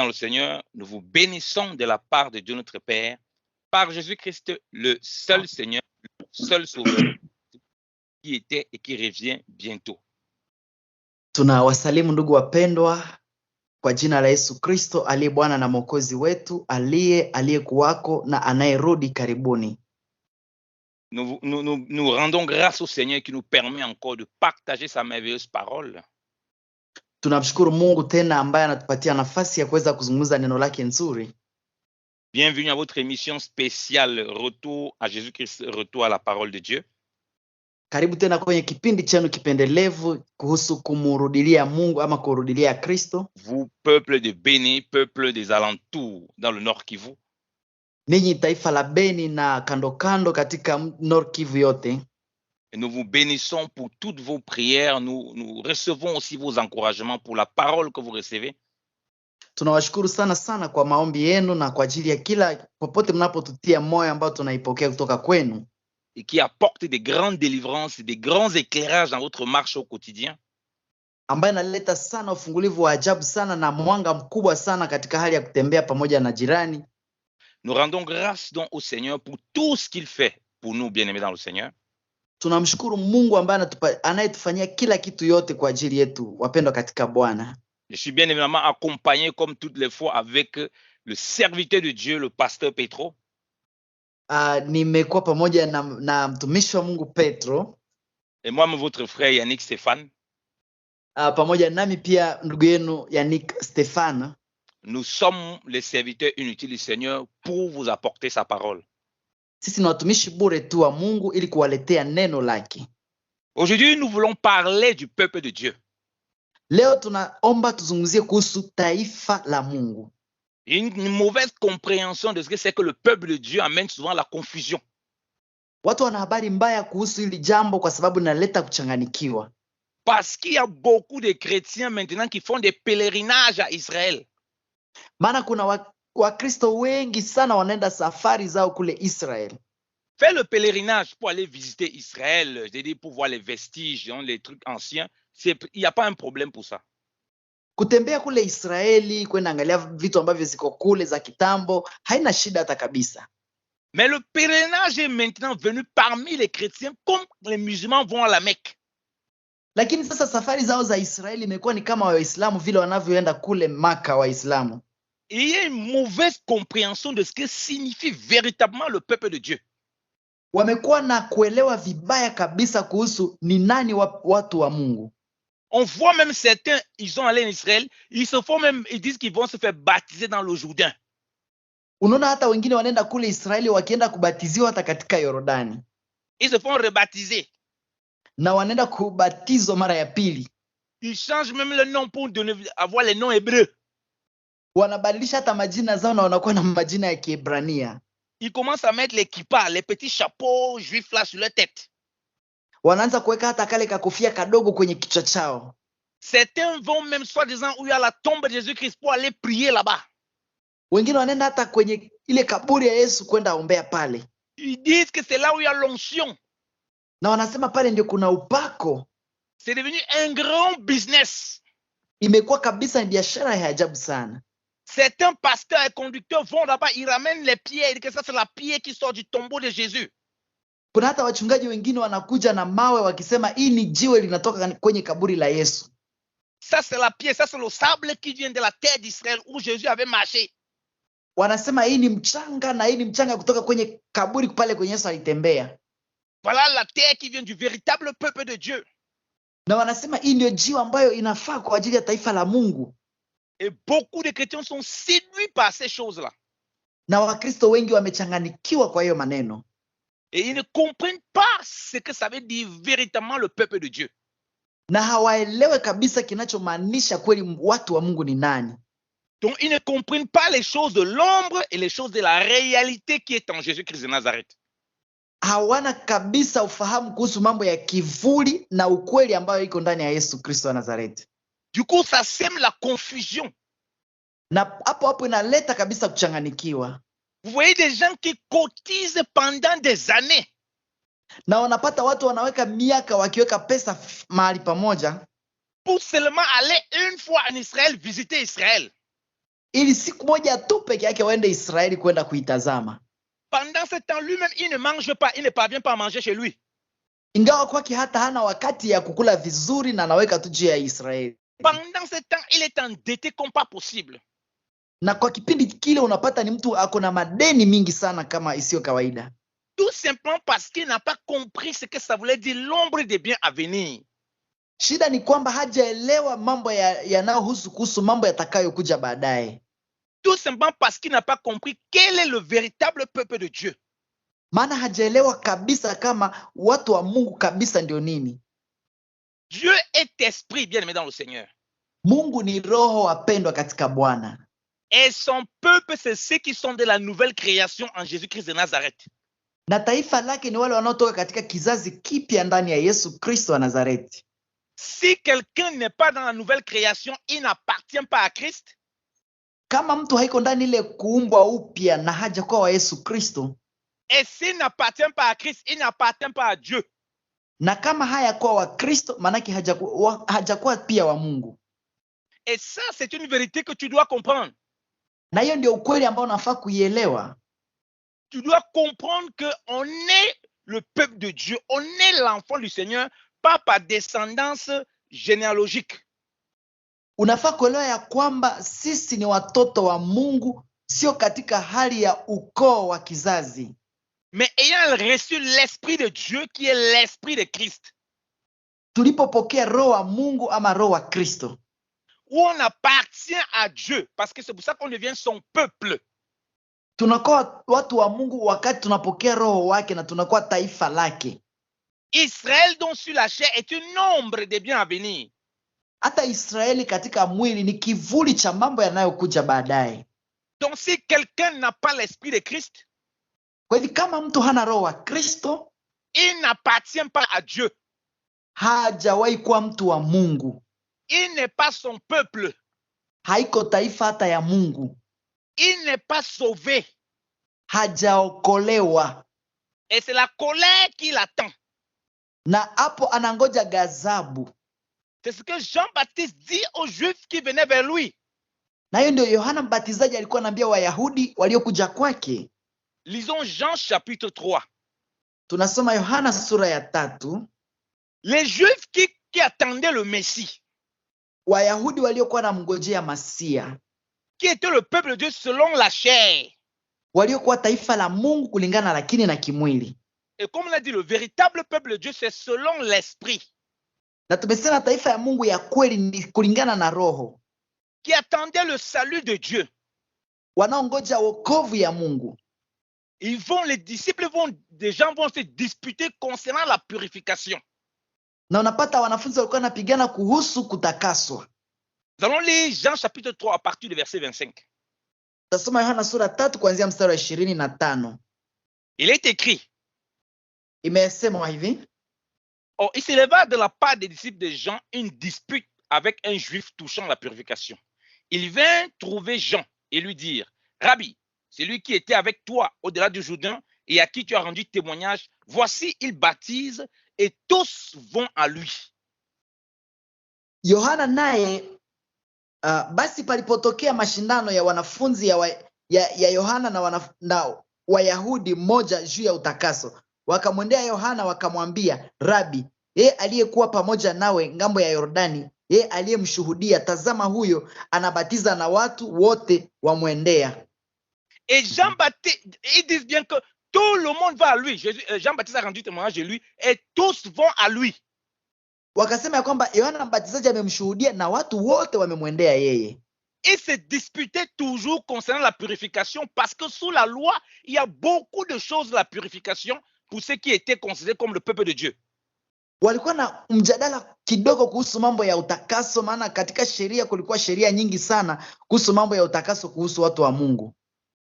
dans le Seigneur, nous vous bénissons de la part de Dieu notre Père, par Jésus-Christ, le seul Seigneur, le seul Sauveur, qui était et qui revient bientôt. Tunawasalimu ndugu wapendwa kwa jina la Yesu Kristo aliye Bwana na Mwokozi wetu, aliyekuwako na anayerudi karibuni. Nous rendons grâce au Seigneur qui nous permet encore de partager sa merveilleuse parole. Tunamshukuru Mungu tena ambaye anatupatia nafasi ya kuweza kuzungumza neno lake nzuri. Bienvenue à votre émission spéciale Retour à Jésus-Christ, Retour à la parole de Dieu. Karibu tena kwenye kipindi chenu kipendelevu kuhusu kumurudilia Mungu ama kurudilia Kristo. Vous, peuple de Béni, peuple des alentours dans le Nord Kivu. Ninyi taifa la Beni na kando kando katika Nord Kivu yote. Et nous vous bénissons pour toutes vos prières. Nous recevons aussi vos encouragements pour la parole que vous recevez. Tunawashukuru sana kwa maombi yenu na kwa ajili ya kila popote mnapotutia moyo ambao tunaipokea kutoka kwenu. Et qui apporte des grandes délivrances, des grands éclairages dans votre marche au quotidien. Ambaye analeta sana ufungulivu wa ajabu sana na mwanga mkubwa sana katika hali ya kutembea pamoja na jirani. Nous rendons grâce donc au Seigneur pour tout ce qu'il fait pour nous bien-aimés dans le Seigneur. Tunamshukuru Mungu ambaye anayetufanyia kila kitu yote kwa ajili yetu wapendwa katika Bwana. Je suis bien évidemment accompagné comme toutes les fois avec le serviteur de Dieu, le pasteur Petro. Nimekuwa pamoja na mtumishi wa Mungu Petro. Et moi, votre frère Yannick Stéphane. Pamoja nami pia ndugu yenu Yannick Stéphane. Nous sommes les serviteurs inutiles du Seigneur pour vous apporter sa parole. Sisi ni watumishi bure tu wa Mungu ili kuwaletea neno lake. Aujourd'hui, nous voulons parler du peuple de Dieu. Leo tunaomba tuzungumzie kuhusu taifa la Mungu. Une mauvaise compréhension de ce que c'est que le peuple de Dieu amène souvent la confusion. Watu wana habari mbaya kuhusu hili jambo kwa sababu linaleta kuchanganikiwa. Parce qu'il y a beaucoup de chrétiens maintenant qui font des pèlerinages à Israël. Maana kuna Wakristo wengi sana wanaenda safari zao kule Israel. Faire le pèlerinage pour aller visiter Israël, c'est-à-dire pour voir les vestiges, les trucs anciens, il n'y a pas un problème pour ça. Kutembea kule Israeli, kwenda angalia vitu ambavyo ziko kule za kitambo, haina shida hata kabisa. Mais le pèlerinage est maintenant venu parmi les chrétiens comme les musulmans vont à la Mecque. Lakini sasa safari zao za Israeli imekuwa ni kama Waislamu vile wanavyoenda kule Maka Waislamu. Il y a une mauvaise compréhension de ce que signifie véritablement le peuple de Dieu. Wamekuwa na kuelewa vibaya kabisa kuhusu ni nani watu wa Mungu. On voit même certains, ils sont allés en Israël, ils disent qu'ils vont se faire baptiser dans le Jourdain. Unaona hata wengine wanaenda kule Israeli wakienda kubatiziwa hata katika Yordani. Ils se font rebaptiser. Na wanaenda kubatizwa mara ya pili. Ils changent même le nom pour avoir les noms hébreux. Wanabadilisha hata majina zao na wanakuwa na majina ya Kiebrania. Ils commencent à mettre les kippas, les petits chapeaux juifs là sur leur tête. Wanaanza kuweka hata kale kakofia kadogo kwenye kichwa chao. Certains vont même soi-disant où il y a la tombe de Jésus-Christ pour aller prier là-bas. Wengine wanaenda hata kwenye ile kaburi ya Yesu kwenda ombea pale. Ils disent que c'est là où il y a l'onction. Na wanasema pale ndio kuna upako. C'est devenu un grand business. Imekuwa kabisa ni biashara ya ajabu sana. Certains pasteurs et conducteurs vont là-bas, ils ramènent les pierres, et que ça c'est la pierre qui sort du tombeau de Jésus. Kuna hata wachungaji wengine wanakuja na mawe wakisema hii ni jiwe linatoka kwenye kaburi la Yesu. Ça c'est la pierre, ça c'est le sable qui vient de la terre d'Israël où Jésus avait marché. Wanasema hii ni mchanga na hii ni mchanga kutoka kwenye kaburi pale kwenye Yesu alitembea. Voilà la terre qui vient du véritable peuple de Dieu. Na wanasema hii ndio jiwe ambayo inafaa kwa ajili ya taifa la Mungu. Et beaucoup de chrétiens sont séduits par ces choses-là. Na Wakristo wengi wamechanganikiwa kwa hiyo maneno. Et ils ne comprennent pas ce que ça veut dire véritablement le peuple de Dieu. Na hawaelewe kabisa kinachomaanisha kweli watu wa Mungu ni nani. Donc ils ne comprennent pas les choses de l'ombre et les choses de la réalité qui est en Jésus-Christ de Nazareth. Hawana kabisa ufahamu kuhusu mambo ya kivuli na ukweli ambayo iko ndani ya Yesu Kristo wa Nazareti. Du coup, ça sème la confusion. Na hapo inaleta kabisa kuchanganikiwa. Vous voyez des gens qui cotisent pendant des années. Na wanapata watu wanaweka miaka wakiweka pesa mahali pamoja. Pour seulement aller une fois en Israël, visiter Israël. ili siku moja tu peke yake waende Israeli kwenda kuitazama. Pendant ce temps, lui-même, il ne mange pas, il ne parvient pas à manger chez lui. Ingawa kwake hata hana wakati ya kukula vizuri na anaweka tu juu ya Israeli. Pendant ce temps, il est endetté comme pas possible. Na kwa kipindi kile unapata ni mtu ako na madeni mingi sana kama isiyo kawaida. Tout simplement parce qu'il n'a pas compris ce que ça voulait dire l'ombre des biens à venir. Shida ni kwamba hajaelewa mambo yanayohusu kuhusu mambo yatakayokuja baadaye. Tout simplement parce qu'il n'a pas compris quel est le véritable peuple de Dieu. Maana hajaelewa kabisa kama watu wa Mungu kabisa ndio nini. Dieu est esprit, bien-aimé dans le Seigneur. Mungu ni roho wapendwa katika Bwana. Et son peuple, c'est ceux qui sont de la nouvelle création en Jésus-Christ de Nazareth. Na taifa lake ni wale wanaotoka katika kizazi kipya ndani ya Yesu Kristo wa Nazareti. Si quelqu'un n'est pas dans la nouvelle création, il n'appartient pas à Christ. Kama mtu haiko ndani ile kuumbwa upya na hajakuwa wa Yesu Kristo. Et s'il n'appartient pas à Christ, il n'appartient pas à Dieu. Na kama hayakuwa wa Kristo, manake hajakuwa pia wa Mungu. Et ça, c'est une vérité que tu dois comprendre. Na hiyo ndio ukweli ambao unafaa kuielewa. Tu dois comprendre qu'on est le peuple de Dieu, on est l'enfant du Seigneur, pas par descendance généalogique. Unafaa kuelewa ya kwamba sisi ni watoto wa Mungu, sio katika hali ya ukoo wa kizazi. Mais ayant reçu l'esprit de Dieu qui est l'esprit de Christ. Tulipopokea roho wa Mungu ama roho wa Kristo. Où on appartient à Dieu, parce que c'est pour ça qu'on devient son peuple. Tunakuwa watu wa Mungu wakati tunapokea roho wake na tunakuwa taifa lake. Israël donc sur la chair est une ombre des biens à venir. Hata Israeli katika mwili ni kivuli cha mambo yanayokuja baadaye. Donc si quelqu'un n'a pas l'esprit de Christ, kwa hivyo kama mtu hana roho wa Kristo, il n'appartient pas à Dieu. Hajawahi kuwa mtu wa Mungu. Il n'est pas son peuple. Haiko taifa hata ya Mungu. Il n'est pas sauvé. Hajaokolewa. Et c'est la colère qui l'attend. Na hapo anangoja ghadhabu. C'est ce que Jean-Baptiste dit aux Juifs qui venaient vers lui. Na hiyo ndio Yohana Mbatizaji alikuwa anaambia Wayahudi waliokuja kwake. Lisons Jean chapitre 3. Tunasoma Yohana sura ya 3. Les Juifs qui attendaient le Messie. Wayahudi waliokuwa wanamngojea Masia. Qui était le peuple de Dieu selon la chair. Waliokuwa taifa la Mungu kulingana lakini na kimwili. Et comme on a dit, le véritable peuple de Dieu, c'est selon l'esprit. Na tumesema taifa ya Mungu ya kweli ni kulingana na roho. Qui attendait le salut de Dieu. Wanaongoja wokovu ya Mungu. Les disciples des gens vont se disputer concernant la purification. Na unapata wanafunzi walikuwa wanapigana kuhusu kutakaswa. Nous allons lire Jean chapitre 3 à partir du verset 25. Tutasoma Yohana sura 3 kuanzia mstari wa 25. Il est écrit. Imesemwa hivi. Oh, il s'éleva de la part des disciples de Jean une dispute avec un juif touchant la purification. Il vint trouver Jean et lui dire, Rabbi, celui qui était avec toi au-delà du Jourdain et à qui tu as rendu témoignage, voici, il baptise et tous vont à lui. Yohana naye basi palipotokea mashindano ya wanafunzi ya Yohana na Wayahudi mmoja juu ya utakaso, wakamwendea Yohana wakamwambia, Rabi, yeye aliyekuwa pamoja nawe ngambo ya Yordani, yeye aliyemshuhudia, tazama huyo anabatiza na watu wote wamwendea. Et Jean-Baptiste, ils disent bien que tout le monde va à lui. Jean-Baptiste a rendu témoignage de lui et tous vont à lui. Wakasema ya kwamba Yohana Mbatizaji amemshuhudia na watu wote wamemwendea yeye. Et se disputait toujours concernant la purification parce que sous la loi, il y a beaucoup de choses de la purification pour ceux qui étaient considérés comme le peuple de Dieu. Walikuwa na mjadala kidogo kuhusu mambo ya utakaso, maana katika sheria kulikuwa sheria nyingi sana kuhusu mambo ya utakaso kuhusu watu wa Mungu.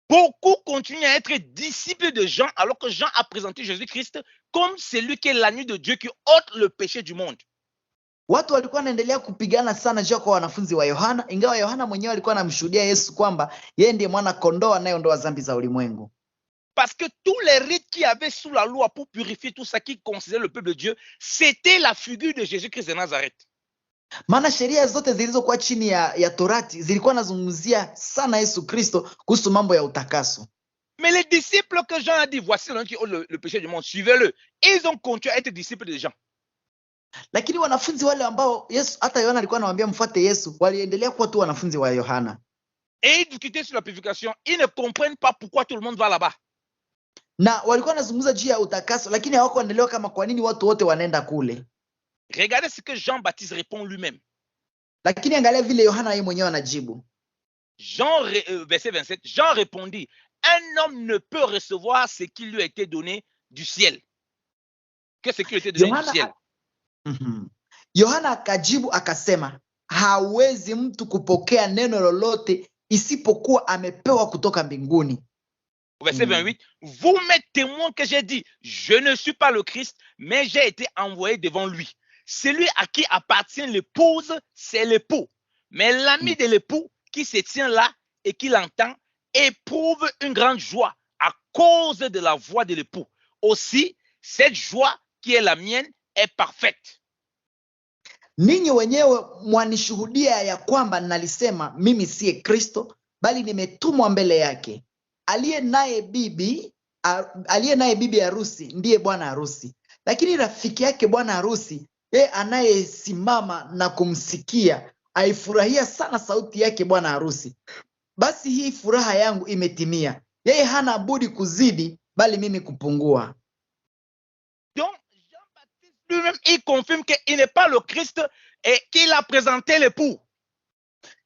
Beaucoup continuent à être disciples de Jean alors que Jean a présenté Jésus-Christ comme celui qui est l'agneau de Dieu qui ôte le péché du monde. Watu walikuwa wanaendelea kupigana sana juu kwa wanafunzi wa Yohana, ingawa Yohana mwenyewe alikuwa anamshuhudia Yesu kwamba yeye ndiye mwana kondoo anayeondoa dhambi za ulimwengu. Parce que tous les rites qui avaient sous la loi pour purifier tout ça qui considérait le peuple de Dieu, c'était la figure de Jésus-Christ de Nazareth. Maana sheria zote zilizokuwa chini ya Torati zilikuwa nazungumzia sana Yesu Kristo kuhusu mambo ya utakaso. Mais les disciples que Jean a dit, voici l'un qui ôte le péché du monde, suivez-le. Ils ont continué à être disciples de Jean. Lakini wanafunzi wale ambao Yesu, hata Yohana alikuwa anawaambia mfuate Yesu, waliendelea kuwa tu wanafunzi wa Yohana. Et ils discutaient sur la purification. Ils ne comprennent pas pourquoi tout le monde va là-bas. Na walikuwa wanazungumza juu ya utakaso, lakini hawakuelewa kama kwa nini watu wote wanaenda kule. Regardez ce que Jean-Baptiste répond lui-même. Lakini angalia vile Yohana yeye mwenyewe anajibu. Verset 27, Jean répondit, un homme ne peut recevoir ce qui lui a été donné du ciel. Que ce qui lui a été donné du ciel. Yohana akajibu akasema, hawezi mtu kupokea neno lolote isipokuwa amepewa kutoka mbinguni. Verset 28, vous m'êtes témoin que j'ai dit, je ne suis pas le Christ, mais j'ai été envoyé devant lui. Celui à qui appartient l'épouse, c'est l'époux. Mais l'ami de l'époux qui se tient là et qui l'entend éprouve une grande joie à cause de la voix de l'époux. Aussi, cette joie qui est la mienne est parfaite. Ninyi wenyewe mwanishuhudia ya kwamba nalisema mimi siye Kristo, bali nimetumwa mbele yake. Aliye naye bibi harusi ndiye bwana harusi. Lakini rafiki yake bwana harusi, yeye anayesimama na kumsikia, aifurahia sana sauti yake bwana harusi. Basi hii furaha yangu imetimia. Yeye hana budi kuzidi, bali mimi kupungua. Donc, Jean-Baptiste lui-même, il confirme qu'il n'est pas le Christ et qu'il a présenté l'époux.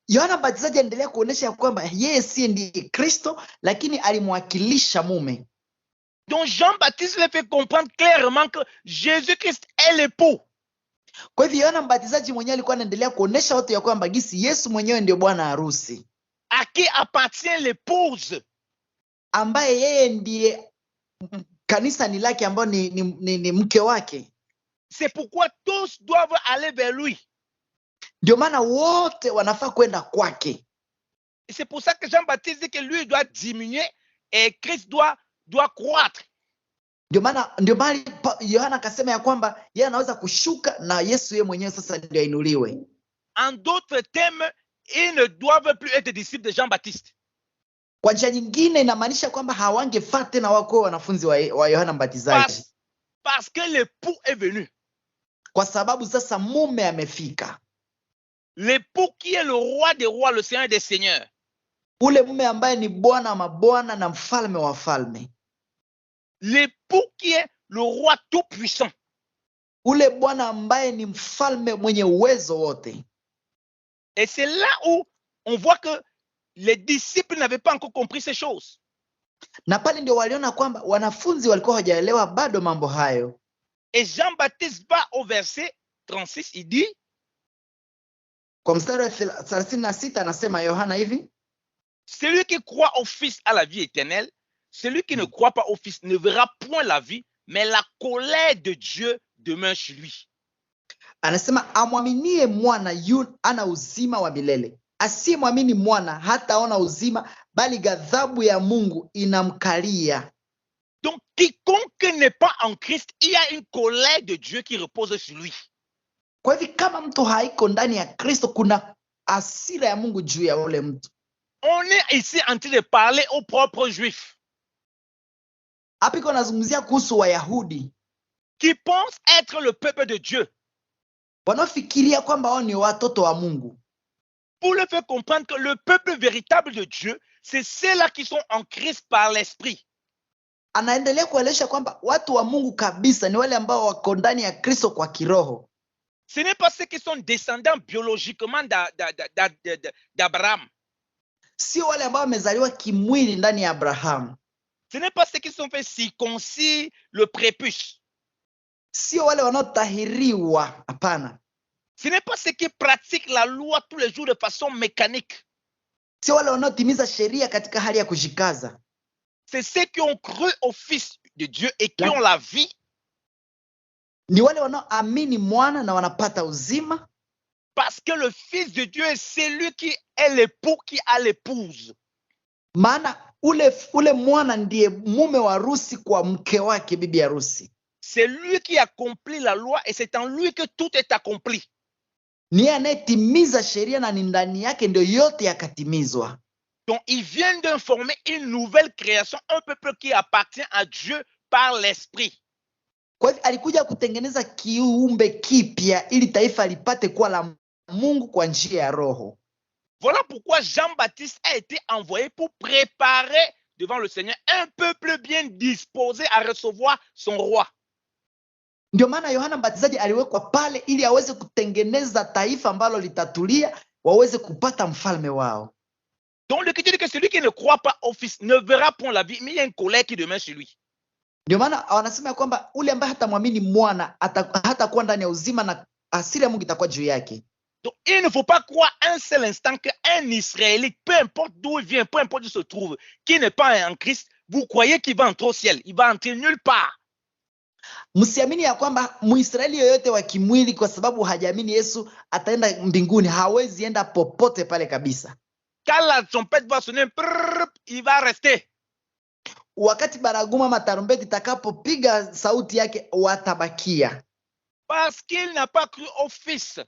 Yohana Mbatizaji endelea kuonesha ya kwamba yeye si ndiye Kristo, lakini alimwakilisha mume. Donc Jean-Baptiste le fait comprendre clairement que Jésus-Christ est l'époux. Kwa hivyo Yohana Mbatizaji mwenyewe alikuwa anaendelea kuonesha watu ya kwamba gisi Yesu mwenyewe ndio bwana harusi. À qui appartient l'épouse? Ambaye yeye ndiye kanisa ni lake, ambao ni mke wake. C'est pourquoi tous doivent aller vers lui. Ndio maana wote wanafaa kwenda kwake. Et c'est pour ça que Jean-Baptiste dit que lui doit diminuer et Christ doit croître. Ndio maana Yohana akasema ya kwamba yeye anaweza kushuka na Yesu yeye mwenyewe sasa ndio ainuliwe. En d'autres termes, ils ne doivent plus être disciples de Jean-Baptiste. Kwa njia nyingine inamaanisha kwamba hawangefaa tena wako wanafunzi wa Yohana Mbatizaji. Parce que l'époux est venu. Kwa sababu sasa mume amefika. L'époux qui est le roi des rois, le seigneur des seigneurs. Ule mume ambaye ni bwana wa mabwana na mfalme wa falme. L'époux qui est le roi tout puissant. Ule bwana ambaye ni mfalme mwenye uwezo wote. Et c'est là où on voit que les disciples n'avaient pas encore compris ces choses. Na pale ndio waliona kwamba wanafunzi walikuwa hawajaelewa bado mambo hayo. Et Jean-Baptiste va au verset 36, il dit, kwa mstari wa 36 anasema Yohana hivi, celui qui croit au Fils a la vie éternelle, celui qui ne croit pas au Fils ne verra point la vie, mais la colère de Dieu demeure chez lui. Anasema amwaminie mwana ana uzima wa milele. Asiyemwamini mwana hataona uzima, bali ghadhabu ya Mungu inamkalia. Donc quiconque n'est pas en Christ, il y a une colère de Dieu qui repose sur lui. Kwa hivyo kama mtu haiko ndani ya Kristo, kuna hasira ya Mungu juu ya ule mtu. On est ici en train de parler aux propres juifs. Hapa iko nazungumzia kuhusu Wayahudi qui pensent être le peuple de Dieu. Wanafikiria kwamba wao ni watoto wa Mungu. Pour le faire comprendre que le peuple véritable de Dieu, c'est ceux-là qui sont en Christ par l'esprit. Anaendelea kueleza kwamba watu wa Mungu kabisa ni wale ambao wako ndani ya Kristo kwa kiroho. Ce n'est pas ceux qui sont descendants biologiquement d'Abraham. Sio wale ambao wamezaliwa kimwili ndani ya Abraham. Ce n'est pas ceux qui sont fait circoncis le prépuce. Sio wale wanaotahiriwa, hapana. Ce n'est pas ceux qui pratiquent la loi tous les jours de façon mécanique. Sio wale wanaotimiza sheria katika hali ya kujikaza. C'est ceux qui ont cru au Fils de Dieu et qui ont la vie. Ni wale wanaoamini mwana na wanapata uzima. Parce que le Fils de Dieu est celui qui est l'époux qui a l'épouse. Maana ule mwana ndiye mume wa harusi kwa mke wake, bibi harusi. C'est lui qui accomplit la loi et c'est en lui que tout est accompli. ni yeye anayetimiza sheria na ni ndani yake ndio yote yakatimizwa. Donc, il vient d'informer une nouvelle création, un peuple qui appartient à Dieu par l'Esprit. Kwa hivyo alikuja kutengeneza kiumbe kipya ili taifa lipate kuwa la Mungu kwa njia ya Roho. Voilà pourquoi Jean-Baptiste a été envoyé pour préparer devant le Seigneur un peuple bien disposé à recevoir son roi. Ndio maana Yohana Mbatizaji aliwekwa pale ili aweze kutengeneza taifa ambalo litatulia, waweze kupata mfalme wao. Donc, l'Écriture dit que celui qui ne croit pas au Fils ne verra point la vie, mais il y a une colère qui demeure chez lui. Ndio maana wanasema kwamba ule ambaye hatamwamini mwana hatakuwa ndani ya uzima na asili ya Mungu itakuwa juu yake. Donc, il ne faut pas croire un seul instant qu'un Israélite, peu importe d'où il vient, peu importe où il se trouve, qui n'est pas en Christ, vous croyez qu'il va entrer au ciel. Il va entrer nulle part. Msiamini ya kwamba Muisraeli yoyote wa kimwili kwa sababu hajaamini Yesu ataenda mbinguni. Hawezi enda popote pale kabisa. Quand la trompette va sonner, il va rester. Wakati baraguma matarumbeti itakapopiga sauti yake watabakia. Parce qu'il n'a pas cru au Fils.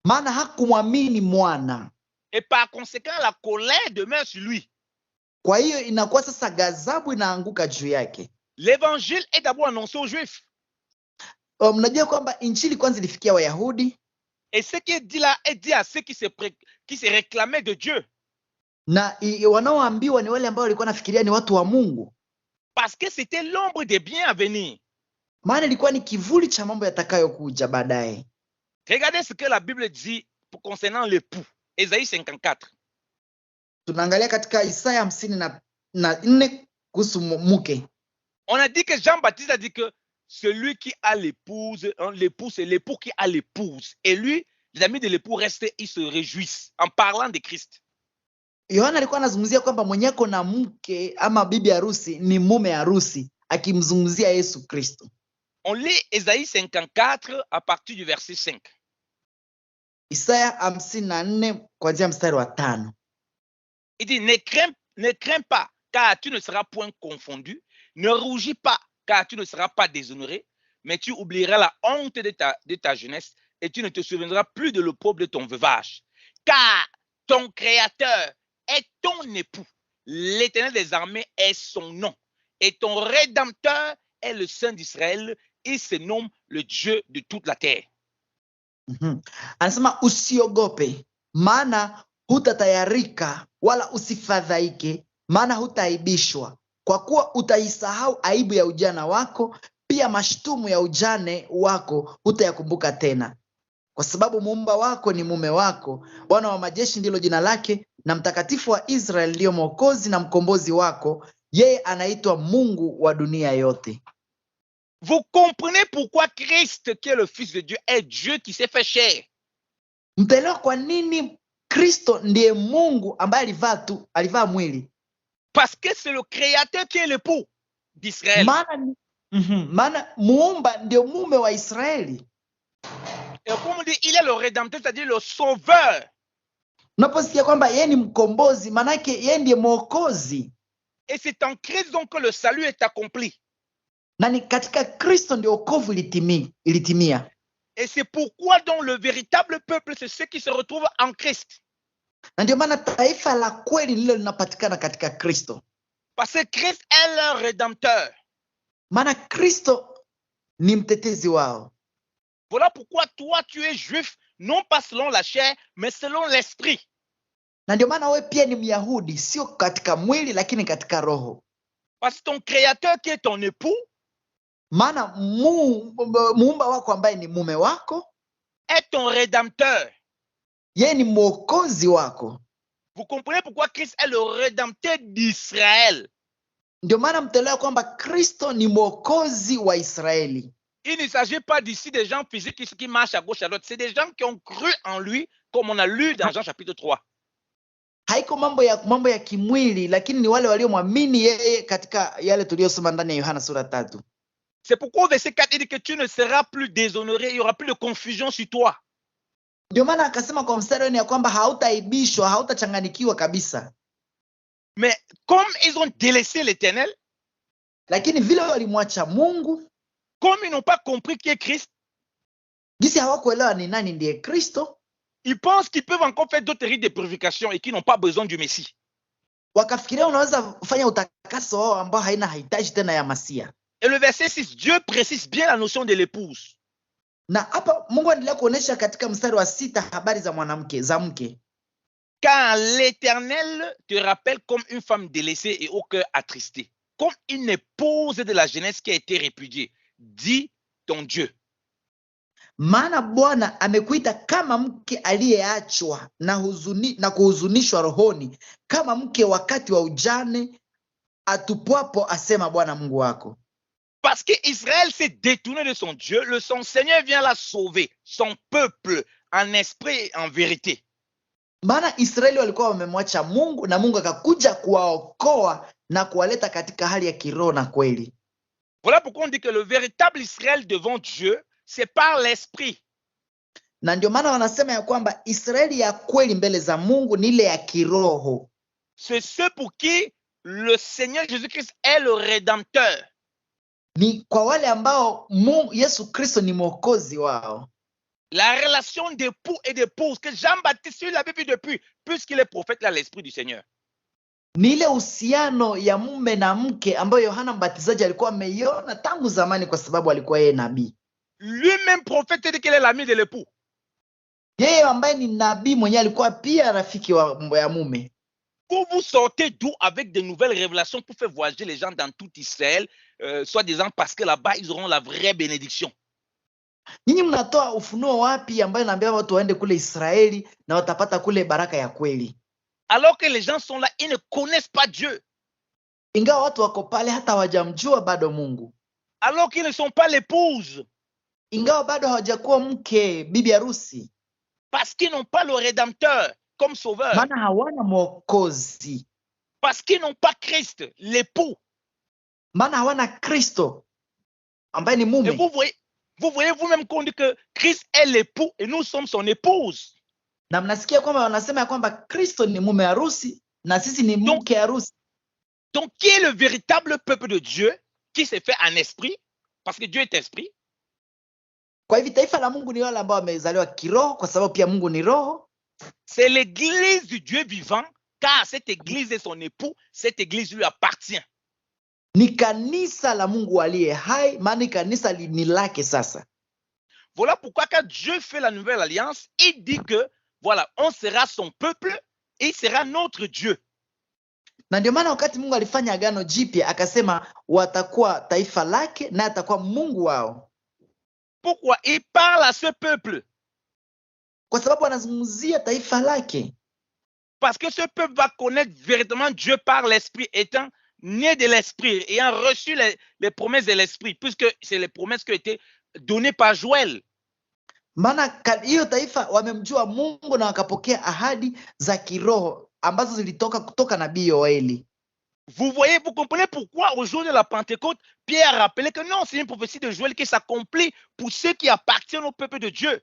Maana hakumwamini mwana. Et par conséquent, la colère demeure sur lui. Kwa hiyo inakuwa sasa ghadhabu inaanguka juu yake. L'évangile est d'abord annoncé aux Juifs. Mnajua kwamba injili kwanza ilifikia Wayahudi. Et ce qui est dit là est dit à ceux qui se réclamaient de Dieu. Na wanaoambiwa ni wale ambao walikuwa nafikiria ni watu wa Mungu. Parce que c'était l'ombre des biens à venir. Maana ilikuwa ni kivuli cha mambo yatakayokuja baadaye. Regardez ce que la Bible dit concernant l'époux. Ésaïe 54. Tunaangalia katika Isaya 54 kuhusu mke. On a dit que Jean-Baptiste a dit que celui qui a l'épouse, l'époux, c'est l'époux qui a l'épouse. Et lui, les amis de l'époux restent, ils se réjouissent en parlant de Christ. Yohana alikuwa anazungumzia kwamba mwenyeko na mke ama bibi harusi ni mume harusi, akimzungumzia Yesu Kristo. On lit Ésaïe 54 à partir du verset 5. Isaya 54 kuanzia mstari wa 5. Il dit, ne crains pas, car tu ne seras point confondu. Ne rougis pas, car tu ne seras pas déshonoré. Mais tu oublieras la honte de ta jeunesse et tu ne te souviendras plus de l'opprobre de ton veuvage. Car ton Créateur est ton époux. L'Éternel des armées est son nom. Et ton Rédempteur est le Saint d'Israël. Il se nomme le Dieu de toute la terre. Anasema usiogope, maana hutatayarika, wala usifadhaike, maana hutaibishwa. Kwa kuwa utaisahau aibu ya ujana wako, pia mashtumu ya ujane wako hutayakumbuka tena. Kwa sababu muumba wako ni mume wako, Bwana wa majeshi ndilo jina lake, na Mtakatifu wa Israeli ndiyo Mwokozi na mkombozi wako. Yeye anaitwa Mungu wa dunia yote. Vous comprenez pourquoi Christ, qui est le Fils de Dieu, est Dieu qui s'est fait chair. Mtaelewa kwa nini Kristo ndiye Mungu ambaye alivaa mwili. Parce que c'est le Créateur qui est l'époux d'Israël. Maana muumba ndio mume wa Israeli. Et comme on dit, il est le Rédempteur, c'est-à-dire le Sauveur. Unaposikia kwamba yeye ni mkombozi, maana yake yeye ndiye Mwokozi. Et c'est en Christ donc que le salut est accompli. Na ni katika Kristo ndio wokovu ilitimia. Et c'est pourquoi donc le véritable peuple, c'est ceux qui se retrouvent en Christ. Na ndio maana taifa la kweli lilo linapatikana katika Kristo. Parce que Christ est leur Rédempteur. Maana Kristo ni mtetezi wao. Voilà pourquoi toi tu es juif, non pas selon la chair, mais selon l'esprit. Na ndio maana wewe pia ni Myahudi, sio katika mwili lakini katika roho. Parce que ton Créateur qui est ton époux, maana muumba wako ambaye ni mume wako, est ton Rédempteur. Yeye ni Mwokozi wako. Vous comprenez pourquoi Christ est le Rédempteur d'Israël. Ndio maana mtaelewa kwamba Kristo ni Mwokozi wa Israeli. Il ne s'agit pas d'ici des gens physiques qui marchent à gauche à droite. C'est des gens qui ont cru en lui, comme on a lu dans Jean chapitre 3. Haiko mambo ya kimwili, lakini ni wale waliomwamini yeye katika yale tuliyosoma ndani ya Yohana sura 3. C'est pourquoi au verset 4 il dit que tu ne seras plus déshonoré, il n'y aura plus de confusion sur toi. Ndio maana akasema kwa mstari ya kwamba hautaibishwa, hautachanganikiwa kabisa. Mais comme ils ont délaissé l'Éternel, lakini vile walimwacha Mungu, comme ils n'ont pas compris qui est Christ, Jinsi hawakuelewa ni nani ndiye Kristo, Ils pensent qu'ils peuvent encore faire d'autres rites de purification et qu'ils n'ont pas besoin du Messie. wakafikiria unaweza kufanya utakaso wao ambao haina hitaji tena ya Masia. Et le verset 6, Dieu précise bien la notion de l'épouse. Na hapa Mungu anaendelea kuonesha katika mstari wa 6 habari za mwanamke, za mke. Car l'Éternel te rappelle comme une femme délaissée et au cœur attristé, comme une épouse de la jeunesse qui a été répudiée, dit ton Dieu. Maana Bwana amekuita kama mke aliyeachwa na kuhuzunishwa rohoni, kama mke wakati wa ujane atupwapo, asema Bwana Mungu wako. Parce qu'Israël s'est détourné de son Dieu, son Seigneur vient la sauver, son peuple, en esprit et en vérité. Maana Israeli walikuwa wamemwacha Mungu na Mungu akakuja kuwaokoa na kuwaleta katika hali ya kiroho na kweli. Voilà pourquoi on dit que le véritable Israël devant Dieu, c'est par l'esprit. Na ndio maana wanasema ya kwamba Israeli ya kweli mbele za Mungu ni ile ya kiroho. C'est ceux pour qui le Seigneur Jésus-Christ est le rédempteur. Ni kwa wale ambao Yesu Kristo ni mwokozi wao. La relation d'époux et d'épouse que Jean-Baptiste l'avait vu depuis, puisqu'il est prophète à l'esprit du Seigneur. Ni ile uhusiano ya mume na mke ambayo Yohana Mbatizaji alikuwa ameiona tangu zamani kwa sababu alikuwa yeye nabii. Lui-même prophète dit qu'il est l'ami de l'époux. Yeye ambaye ni nabii mwenyewe alikuwa pia rafiki ya mume. Vous sortez d'où avec de nouvelles révélations pour faire voyager les gens dans tout Israël, soi-disant parce que là-bas ils auront la vraie bénédiction. Nyinyi mnatoa ufunuo wapi ambayo naambia watu waende kule Israeli na watapata kule baraka ya kweli? Alors que les gens sont là, ils ne connaissent pas Dieu. Ingawa watu wako pale hata hawajamjua bado Mungu. Alors qu'ils ne sont pas l'épouse. Ingawa bado hawajakuwa mke, bibi harusi. Parce qu'ils n'ont pas le rédempteur comme sauveur. Maana hawana mwokozi. Parce qu'ils n'ont pas Christ, l'époux. Maana hawana Kristo ambaye ni mume. Et vous voyez vous-même qu'on dit que Christ est l'époux et nous sommes son épouse. Na mnasikia kwamba wanasema ya kwamba Kristo ni mume harusi na sisi ni mke harusi. Donc qui est le véritable peuple de Dieu qui s'est fait en esprit? Parce que Dieu est esprit. Kwa hivyo taifa la Mungu ni wale ambao wamezaliwa kiroho kwa sababu pia Mungu ni roho. C'est l'église du Dieu vivant, car cette église est son époux, cette église lui appartient. Ni kanisa la Mungu aliye hai, maana kanisa ni lake sasa. Voilà pourquoi quand Dieu fait la nouvelle alliance, il dit que voilà, on sera son peuple et il sera notre Dieu. Na ndio maana wakati Mungu alifanya agano jipya akasema watakuwa taifa lake na atakuwa Mungu wao. Pourquoi il parle à ce peuple? Kwa sababu anazungumzia taifa lake. Parce que ce peuple va connaître véritablement Dieu par l'esprit, étant né de l'esprit, ayant reçu les promesses de l'esprit, puisque c'est les promesses qui ont été données par Joël. Maana hiyo taifa wamemjua Mungu na wakapokea ahadi za kiroho ambazo zilitoka kutoka nabii Yoeli. Vous voyez, vous comprenez pourquoi au jour de la Pentecôte, Pierre a rappelé que non, c'est une prophétie de Joël qui s'accomplit pour ceux qui appartiennent au peuple de Dieu.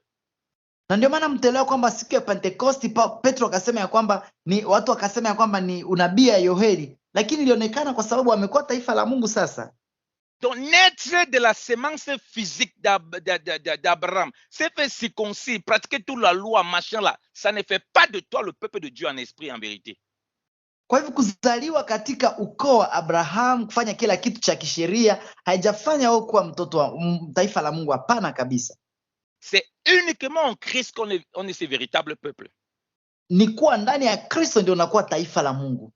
Na ndio maana mtaelewa kwamba siku ya Pentecost Petro akasema ya kwamba ni watu wakasema ya kwamba ni unabii ya Yoeli, lakini ilionekana kwa sababu wamekuwa taifa la Mungu sasa. Donc naître de la sémence physique d'Abraham, c'est fait circoncis, pratiquer toute la loi, machin là, ça ne fait pas de toi le peuple de Dieu en esprit en vérité. Kwa hivyo kuzaliwa katika ukoo wa Abraham, kufanya kila kitu cha kisheria haijafanya wewe kuwa mtoto wa taifa la Mungu, hapana kabisa. C'est uniquement en Christ qu'on est ce véritable peuple. Ni kuwa ndani ya Kristo ndio unakuwa taifa la Mungu.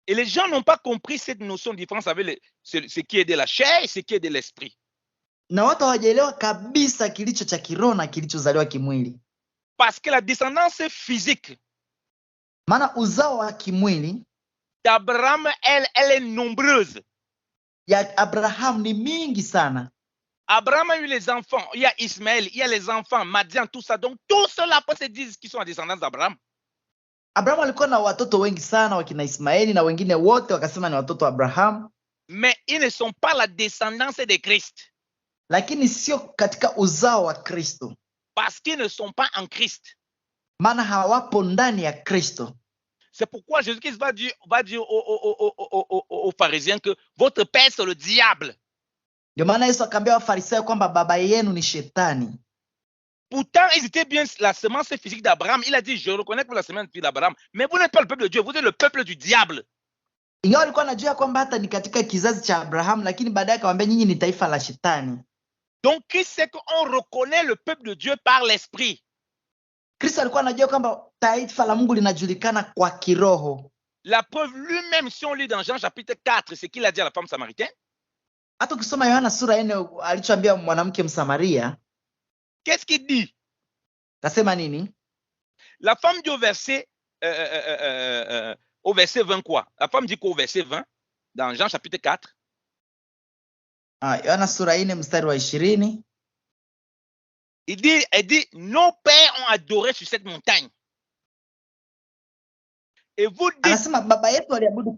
Et les gens n'ont pas compris cette notion de différence avec ce qui est de la chair et ce qui est de l'esprit. Na watu hawajaelewa kabisa kilicho cha kiroho na kilichozaliwa kimwili. Parce que la descendance physique, maana uzao wa kimwili d'Abraham, elle est nombreuse. Ya Abraham ni mingi sana. Abraham a eu les enfants, il y a Ismaël, il y a les enfants, Madian, tout ça. Donc tout cela après se disent qu'ils sont la descendance d'Abraham. Abraham alikuwa na watoto wengi sana wakina Ismaeli na wengine wote wakasema ni watoto wa Abraham. Mais ils ne sont pas la descendance de Christ. Lakini sio katika uzao wa Kristo. Parce qu'ils ne sont pas en Christ. Maana hawapo ndani ya Kristo. C'est pourquoi Jésus-Christ va dire aux pharisiens que votre père c'est le diable. Ndio maana Yesu akaambia Wafarisayo kwamba baba yenu ni shetani. Pourtant, ils étaient bien la semence physique d'Abraham. Il a dit, je reconnais que vous la semence physique d'Abraham, mais vous n'êtes pas le peuple de Dieu, vous êtes le peuple du diable. Ingawa alikuwa anajua kwamba hata ni katika kizazi cha Abrahamu, lakini baadaye akamwambia nyinyi ni taifa la shetani. Donc, Christ sait qu'on reconnaît le peuple de Dieu par l'esprit. Kristo alikuwa anajua kwamba taifa la Mungu linajulikana kwa kiroho. La preuve lui-même, si on lit dans Jean chapitre 4, ce qu'il a dit à la femme samaritaine. Hata ukisoma Yohana sura 4 alichoambia mwanamke Msamaria. Qu'est-ce qu'il dit? Kasema nini? La femme dit au verset 20 quoi? La femme dit quoi au verset 20 dans Jean chapitre 4? Yohana sura 4 mstari wa 20. Elle dit, nos pères ont adoré sur cette montagne. Et vous dites, anasema baba yetu waliabudu.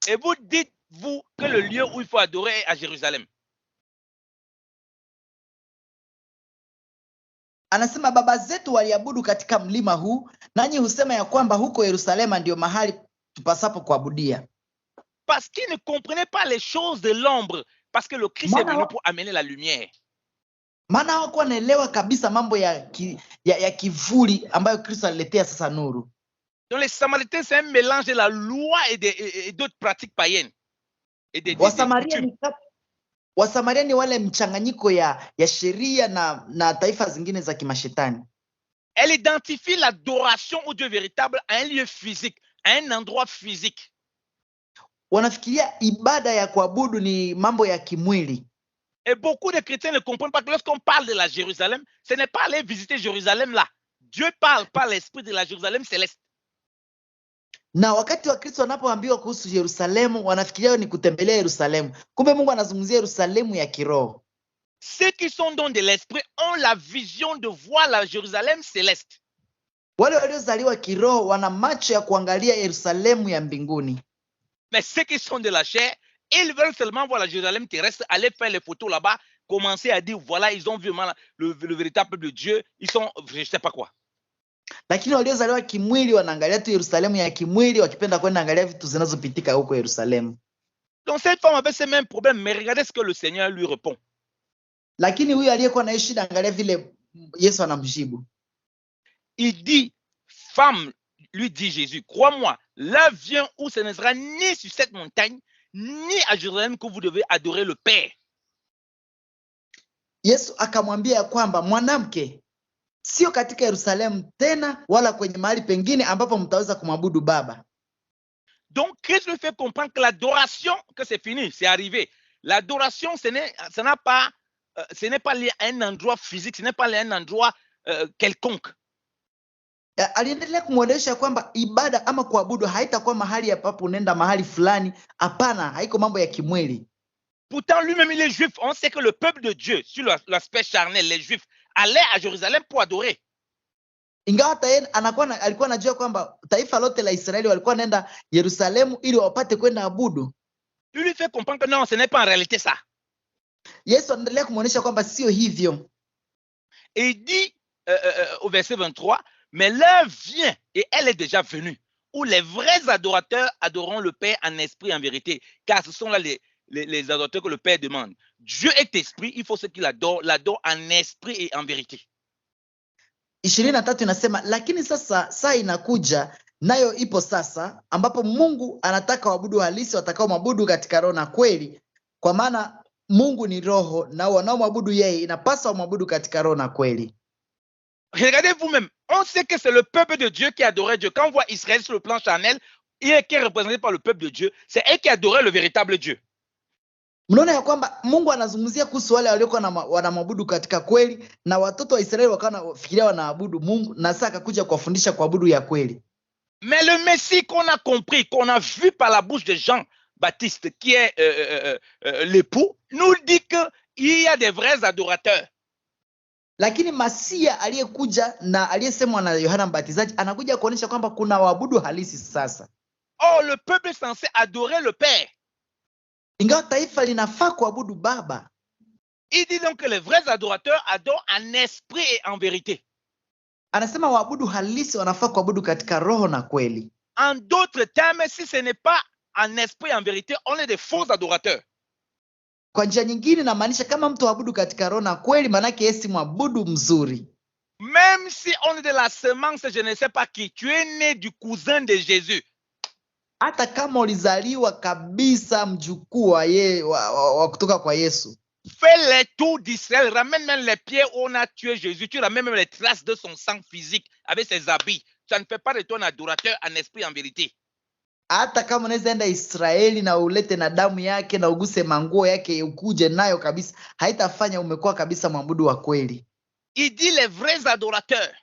Et vous dites, vous, que le lieu où il faut adorer est à Jérusalem. Anasema baba zetu waliabudu katika mlima huu, nanyi husema ya kwamba huko Yerusalema ndio mahali tupasapo kuabudia. Parce qu'ils ne comprenaient pas les choses de l'ombre, parce que le Christ est venu pour amener la lumière. Maana hawakuwa wanaelewa kabisa mambo ya kivuli ambayo Kristo aliletea sasa nuru. Donc les Samaritains, c'est un mélange de la loi et d'autres pratiques païennes. Et des Wasamaria ni wale mchanganyiko ya sheria na taifa zingine za kimashetani. Elle identifie l'adoration au Dieu véritable à un lieu physique, à un endroit physique. Wanafikiria ibada ya kuabudu ni mambo ya kimwili. Et beaucoup de chrétiens ne comprennent pas que lorsqu'on parle de la Jérusalem, ce n'est pas aller visiter Jérusalem là. Dieu parle par l'esprit de la Jérusalem céleste. Na wakati wa Kristo wanapoambiwa kuhusu Yerusalemu, wanafikiria ni kutembelea Yerusalemu. Kumbe Mungu anazungumzia Yerusalemu ya kiroho. Ceux qui sont dans de l'esprit ont la vision de voir la Jérusalem céleste. Wale waliozaliwa kiroho wana macho ya kuangalia Yerusalemu ya mbinguni. Mais ceux qui sont de la chair, ils veulent seulement voir la Jérusalem terrestre, aller faire les photos là-bas, commencer à dire voilà, ils ont vu le véritable peuple de Dieu, ils sont je ne sais pas quoi. Lakini waliozaliwa kimwili wanaangalia tu Yerusalemu ya kimwili, wakipenda kwenda angalia vitu zinazopitika huko Yerusalemu. Donc cette femme avait ce même problème, mais regardez ce que le Seigneur lui répond. Lakini huyu aliyekuwa na shida, angalia vile Yesu anamjibu. Il dit, femme, lui dit Jésus, crois-moi, l'heure vient où ce ne sera ni sur cette montagne, ni à Jérusalem que vous devez adorer le Père. Yesu akamwambia kwamba mwanamke, sio katika Yerusalemu tena wala kwenye mahali pengine ambapo mtaweza kumwabudu Baba. Donc Christ lui fait comprendre que l'adoration, que c'est fini, c'est arrivé. L'adoration, ce n'est pas lié à un endroit physique, ce n'est pas lié à un endroit quelconque. Aliendelea kumwelewesha kwamba ibada ama kuabudu haitakuwa mahali ambapo unaenda mahali fulani. Hapana, haiko mambo ya kimwili. Pourtant, lui-même, il est juif. On sait que le peuple de Dieu, sur l'aspect charnel, les juifs, allaient à Jérusalem pour adorer. Ingawa hata yeye alikuwa anajua kwamba taifa lote la Israeli walikuwa naenda Yerusalemu ili wapate kwenda abudu. Il lui fait comprendre que non, ce n'est pas en réalité ça. Yesu anaendelea kumuonesha kwamba sio hivyo. Et il dit au verset 23, mais l'heure vient, et elle est déjà venue, où les vrais adorateurs adoreront le Père en esprit et en vérité, car ce sont là les adorateurs que le Père demande. Dieu est esprit, il faut ceux qui l'adorent en esprit et en vérité. 23 inasema, lakini sasa saa inakuja, nayo ipo sasa, ambapo Mungu anataka waabudu halisi watakao mwabudu katika roho na kweli, kwa maana Mungu ni roho, na wanaomwabudu yeye inapaswa wamwabudu katika roho na kweli. Regardez vous-même, on sait que c'est le peuple de Dieu qui adorait Dieu. Quand on voit Israël sur le plan charnel, qui est représenté par le peuple de Dieu, c'est eux qui adoraient le véritable Dieu. Mnaona ya kwamba Mungu anazungumzia kuhusu wale waliokuwa wanamwabudu katika kweli, na watoto wa Israeli wakawa wanafikiria wanaabudu Mungu, na sasa akakuja kuwafundisha kuabudu ya kweli. Mais le Messie qu'on a compris, qu'on a vu par la bouche de Jean-Baptiste, qui est l'époux, nous dit qu'il y a des vrais adorateurs. Lakini Masia aliyekuja na aliyesemwa na Yohana Mbatizaji anakuja kuonesha kwamba kuna waabudu halisi sasa. Oh, le peuple est censé adorer le Père. Ingawa taifa linafaa kuabudu Baba. Il dit donc que les vrais adorateurs adorent en esprit et en vérité. Anasema waabudu halisi wanafaa kuabudu katika roho na kweli. En d'autres termes, si ce n'est pas en esprit et en vérité, on est des faux adorateurs. Kwa njia nyingine inamaanisha kama mtu abudu katika roho na kweli, maanake yeye si mwabudu mzuri. Même si on est de la semence, je ne sais pas qui, tu es né du cousin de Jésus. Hata kama ulizaliwa kabisa mjukuu wa kutoka kwa Yesu, fais les tours d'Israël, ramène même les pieds où on a tué Jésus, tu ramènes même les traces de son sang physique avec ses habits. Ça ne fait pas de toi un adorateur en esprit, en vérité. hata kama unaweza enda Israeli na ulete na damu yake na uguse manguo yake ukuje nayo kabisa, haitafanya umekuwa kabisa mwabudu wa kweli. Il dit les vrais adorateurs.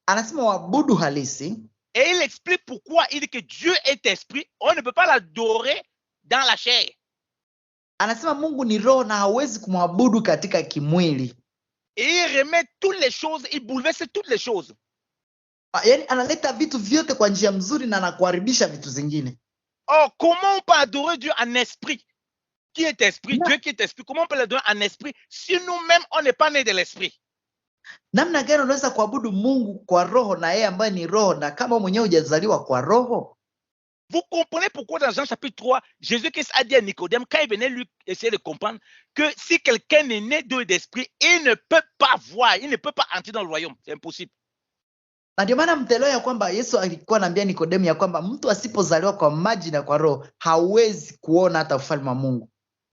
Anasema waabudu halisi. Et il explique pourquoi il dit que Dieu est esprit. On ne peut pas l'adorer dans la chair. Anasema Mungu ni roho na hawezi kumwabudu katika kimwili. Et il remet toutes les choses, il bouleverse toutes les choses. Yaani analeta vitu vyote kwa njia mzuri na anakuharibisha vitu zingine. Oh, comment on peut adorer Dieu en esprit? Qui est esprit? Non. Dieu qui est esprit. Comment on peut l'adorer en esprit si nous-mêmes, on n'est pas né de l'esprit? Namna gani unaweza kuabudu Mungu kwa roho na yeye ambaye ni roho, na kama mwenyewe hujazaliwa kwa roho? Vous comprenez pourquoi dans Jean chapitre 3, Jésus-Christ a dit à Nicodème, quand il venait lui essayer de comprendre, que si quelqu'un est né d'eau et d'esprit, il ne peut pas voir, il ne peut pas entrer dans le royaume. C'est impossible. Na ndio maana mtaelewa ya kwamba Yesu alikuwa anaambia Nikodemu ya kwamba mtu asipozaliwa kwa maji na kwa roho hawezi kuona hata ufalme wa Mungu.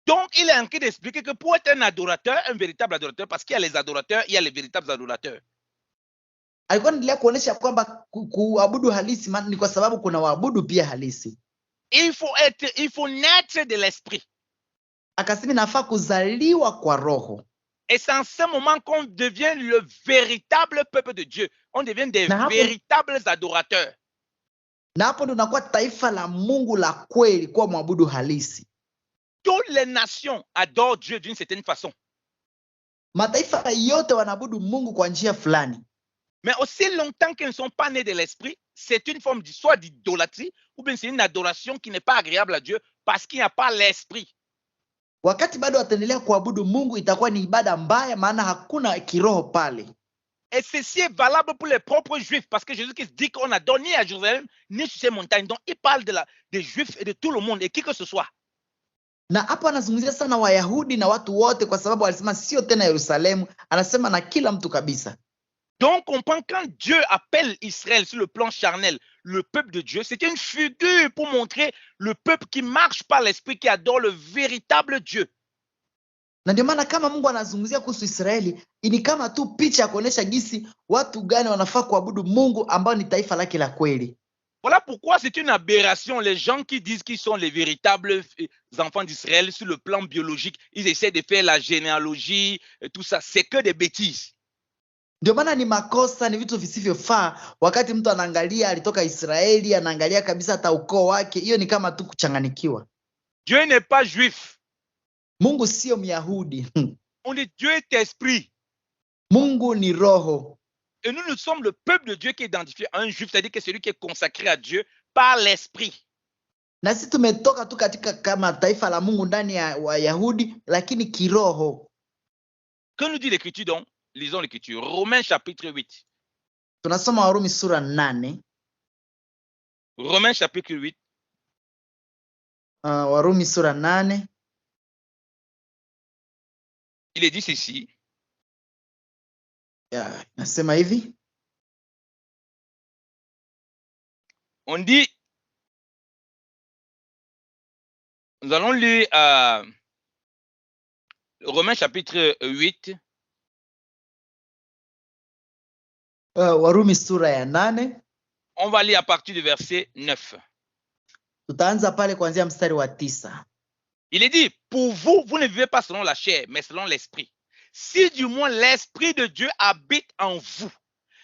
Donc, il est en train d'expliquer que pour être un adorateur, un véritable adorateur, parce qu'il y a les adorateurs, il y a les véritables adorateurs. Alikuwa anaendelea kuonesha kwamba kuabudu halisi ni kwa sababu kuna waabudu pia halisi. Il faut naître de l'esprit. Akasema nafaa kuzaliwa kwa roho. Et c'est en ce moment qu'on devient le véritable peuple de Dieu. On devient des véritables adorateurs. Na hapo ndo nakuwa taifa la Mungu la kweli, kwa mwabudu halisi. Toutes les nations adorent Dieu d'une certaine façon. Mataifa yote wanabudu Mungu kwa njia fulani. Mais aussi longtemps qu'ils ne sont pas nés de l'esprit, c'est une forme soit d'idolâtrie ou bien c'est une adoration qui n'est pas agréable à Dieu parce qu'il n'y a pas l'esprit. Wakati bado wataendelea kuabudu Mungu itakuwa ni ibada mbaya, maana hakuna kiroho pale. Et ceci est valable pour les propres juifs parce que Jésus-Christ dit qu'on adore ni à Jérusalem ni sur ces montagnes. Donc il parle des juifs et de tout le monde et qui que ce soit. Na hapo anazungumzia sana Wayahudi na watu wote, kwa sababu alisema sio tena Yerusalemu, anasema na kila mtu kabisa. Donc on comprend quand Dieu appelle Israël sur le plan charnel, le peuple de Dieu, c'est une figure pour montrer le peuple qui marche par l'esprit, qui adore le véritable Dieu. Na ndio maana kama Mungu anazungumzia kuhusu Israeli, ni kama tu picha ya kuonesha jinsi watu gani wanafaa kuabudu Mungu ambao ni taifa lake la kweli. Voilà pourquoi c'est une aberration. Les gens qui disent qu'ils sont les véritables enfants d'Israël sur le plan biologique, ils essaient de faire la généalogie, tout ça, c'est que des bêtises. Ndio maana ni makosa, ni vitu visivyofaa. Wakati mtu anaangalia alitoka Israeli, anaangalia kabisa hata ukoo wake, hiyo ni kama tu kuchanganikiwa. Dieu n'est pas juif. Mungu sio Myahudi. On dit Dieu est esprit. Mungu ni roho. Et nous sommes le peuple de Dieu qui est identifié un juif, c'est-à-dire que celui qui est consacré à Dieu par l'esprit. Na sisi tumetoka tu katika kama taifa la Mungu ndani ya Wayahudi, lakini kiroho. Que nous dit l'Écriture donc? Lisons l'Écriture. Romains chapitre 8. Tunasoma Warumi sura 8. Romains chapitre 8. Warumi sura 8. Il est dit ceci. Nasema hivi. On dit, nous allons lire Romains chapitre 8. Warumi sura ya 8. On va lire à partir du verset 9. Tutaanza pale kuanzia mstari wa 9. Il est dit, pour vous, vous ne vivez pas selon la chair, mais selon l'esprit. Si du moins l'esprit de Dieu habite en vous.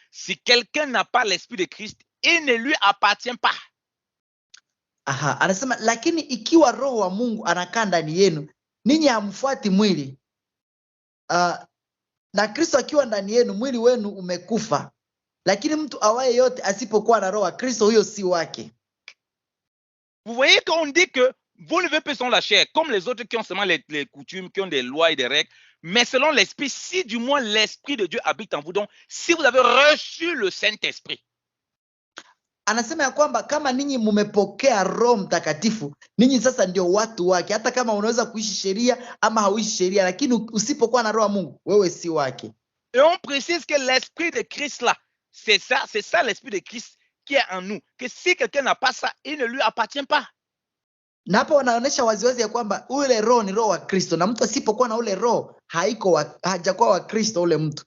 Si quelqu'un n'a pas l'esprit de Christ, il ne lui appartient pas. Aha, anasema lakini ikiwa roho wa Mungu anakaa ndani yenu, ninyi hamfuati mwili. Na Kristo akiwa ndani yenu, mwili wenu umekufa. Lakini mtu awaye yote asipokuwa na roho wa Kristo, huyo si wake. Vous voyez qu'on dit que vous ne vivez pas selon la chair, comme les autres qui ont seulement les coutumes, qui ont des lois et des règles, mais selon l'esprit, si du moins l'esprit de Dieu habite en vous. Donc, si vous avez reçu le Saint-Esprit. anasema ya kwamba kama ninyi mmepokea Roho Mtakatifu, ninyi sasa ndio watu wake. Hata kama unaweza kuishi sheria ama hauishi sheria, lakini usipokuwa na Roho wa Mungu, wewe si wake. Et on précise que l'esprit de Christ là, c'est ça l'esprit de Christ qui est en nous. Que si quelqu'un n'a pas ça, il ne lui appartient pas. Na hapa wanaonyesha waziwazi ya kwamba ule roho ni roho wa Kristo, na mtu asipokuwa na ule roho hajakuwa wa Kristo ule mtu.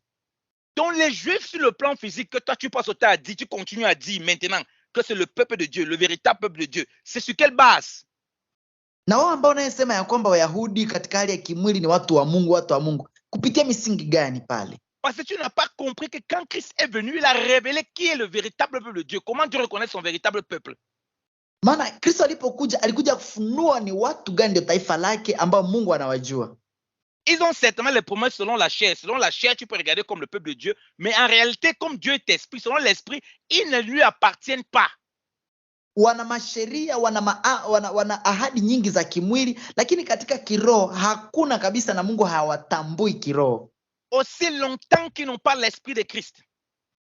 Donc les Juifs sur le plan physique, que toi tu passes au temps à dire, tu continues à dire maintenant que c'est le peuple de Dieu, le véritable peuple de Dieu. C'est sur quelle base? Na wao ambao wanasema ya kwamba Wayahudi katika hali ya kimwili ni watu wa Mungu, kupitia misingi gani pale? Parce que tu n'as pas compris que quand Christ est venu, il a révélé qui est le véritable peuple de Dieu. Comment Dieu reconnaît son véritable peuple? Maana Kristo alipokuja alikuja kufunua ni watu gani ndio taifa lake ambao Mungu anawajua. Ils ont certainement les promesses selon la chair. Selon la chair, tu peux regarder comme le peuple de Dieu. Mais en réalité, comme Dieu est esprit, selon l'esprit, ils ne lui appartiennent pas. Wana masheria, wana ahadi nyingi za kimwili, lakini katika kiroho hakuna kabisa, na Mungu hawatambui kiroho. Aussi longtemps qu'ils n'ont pas l'esprit de Christ.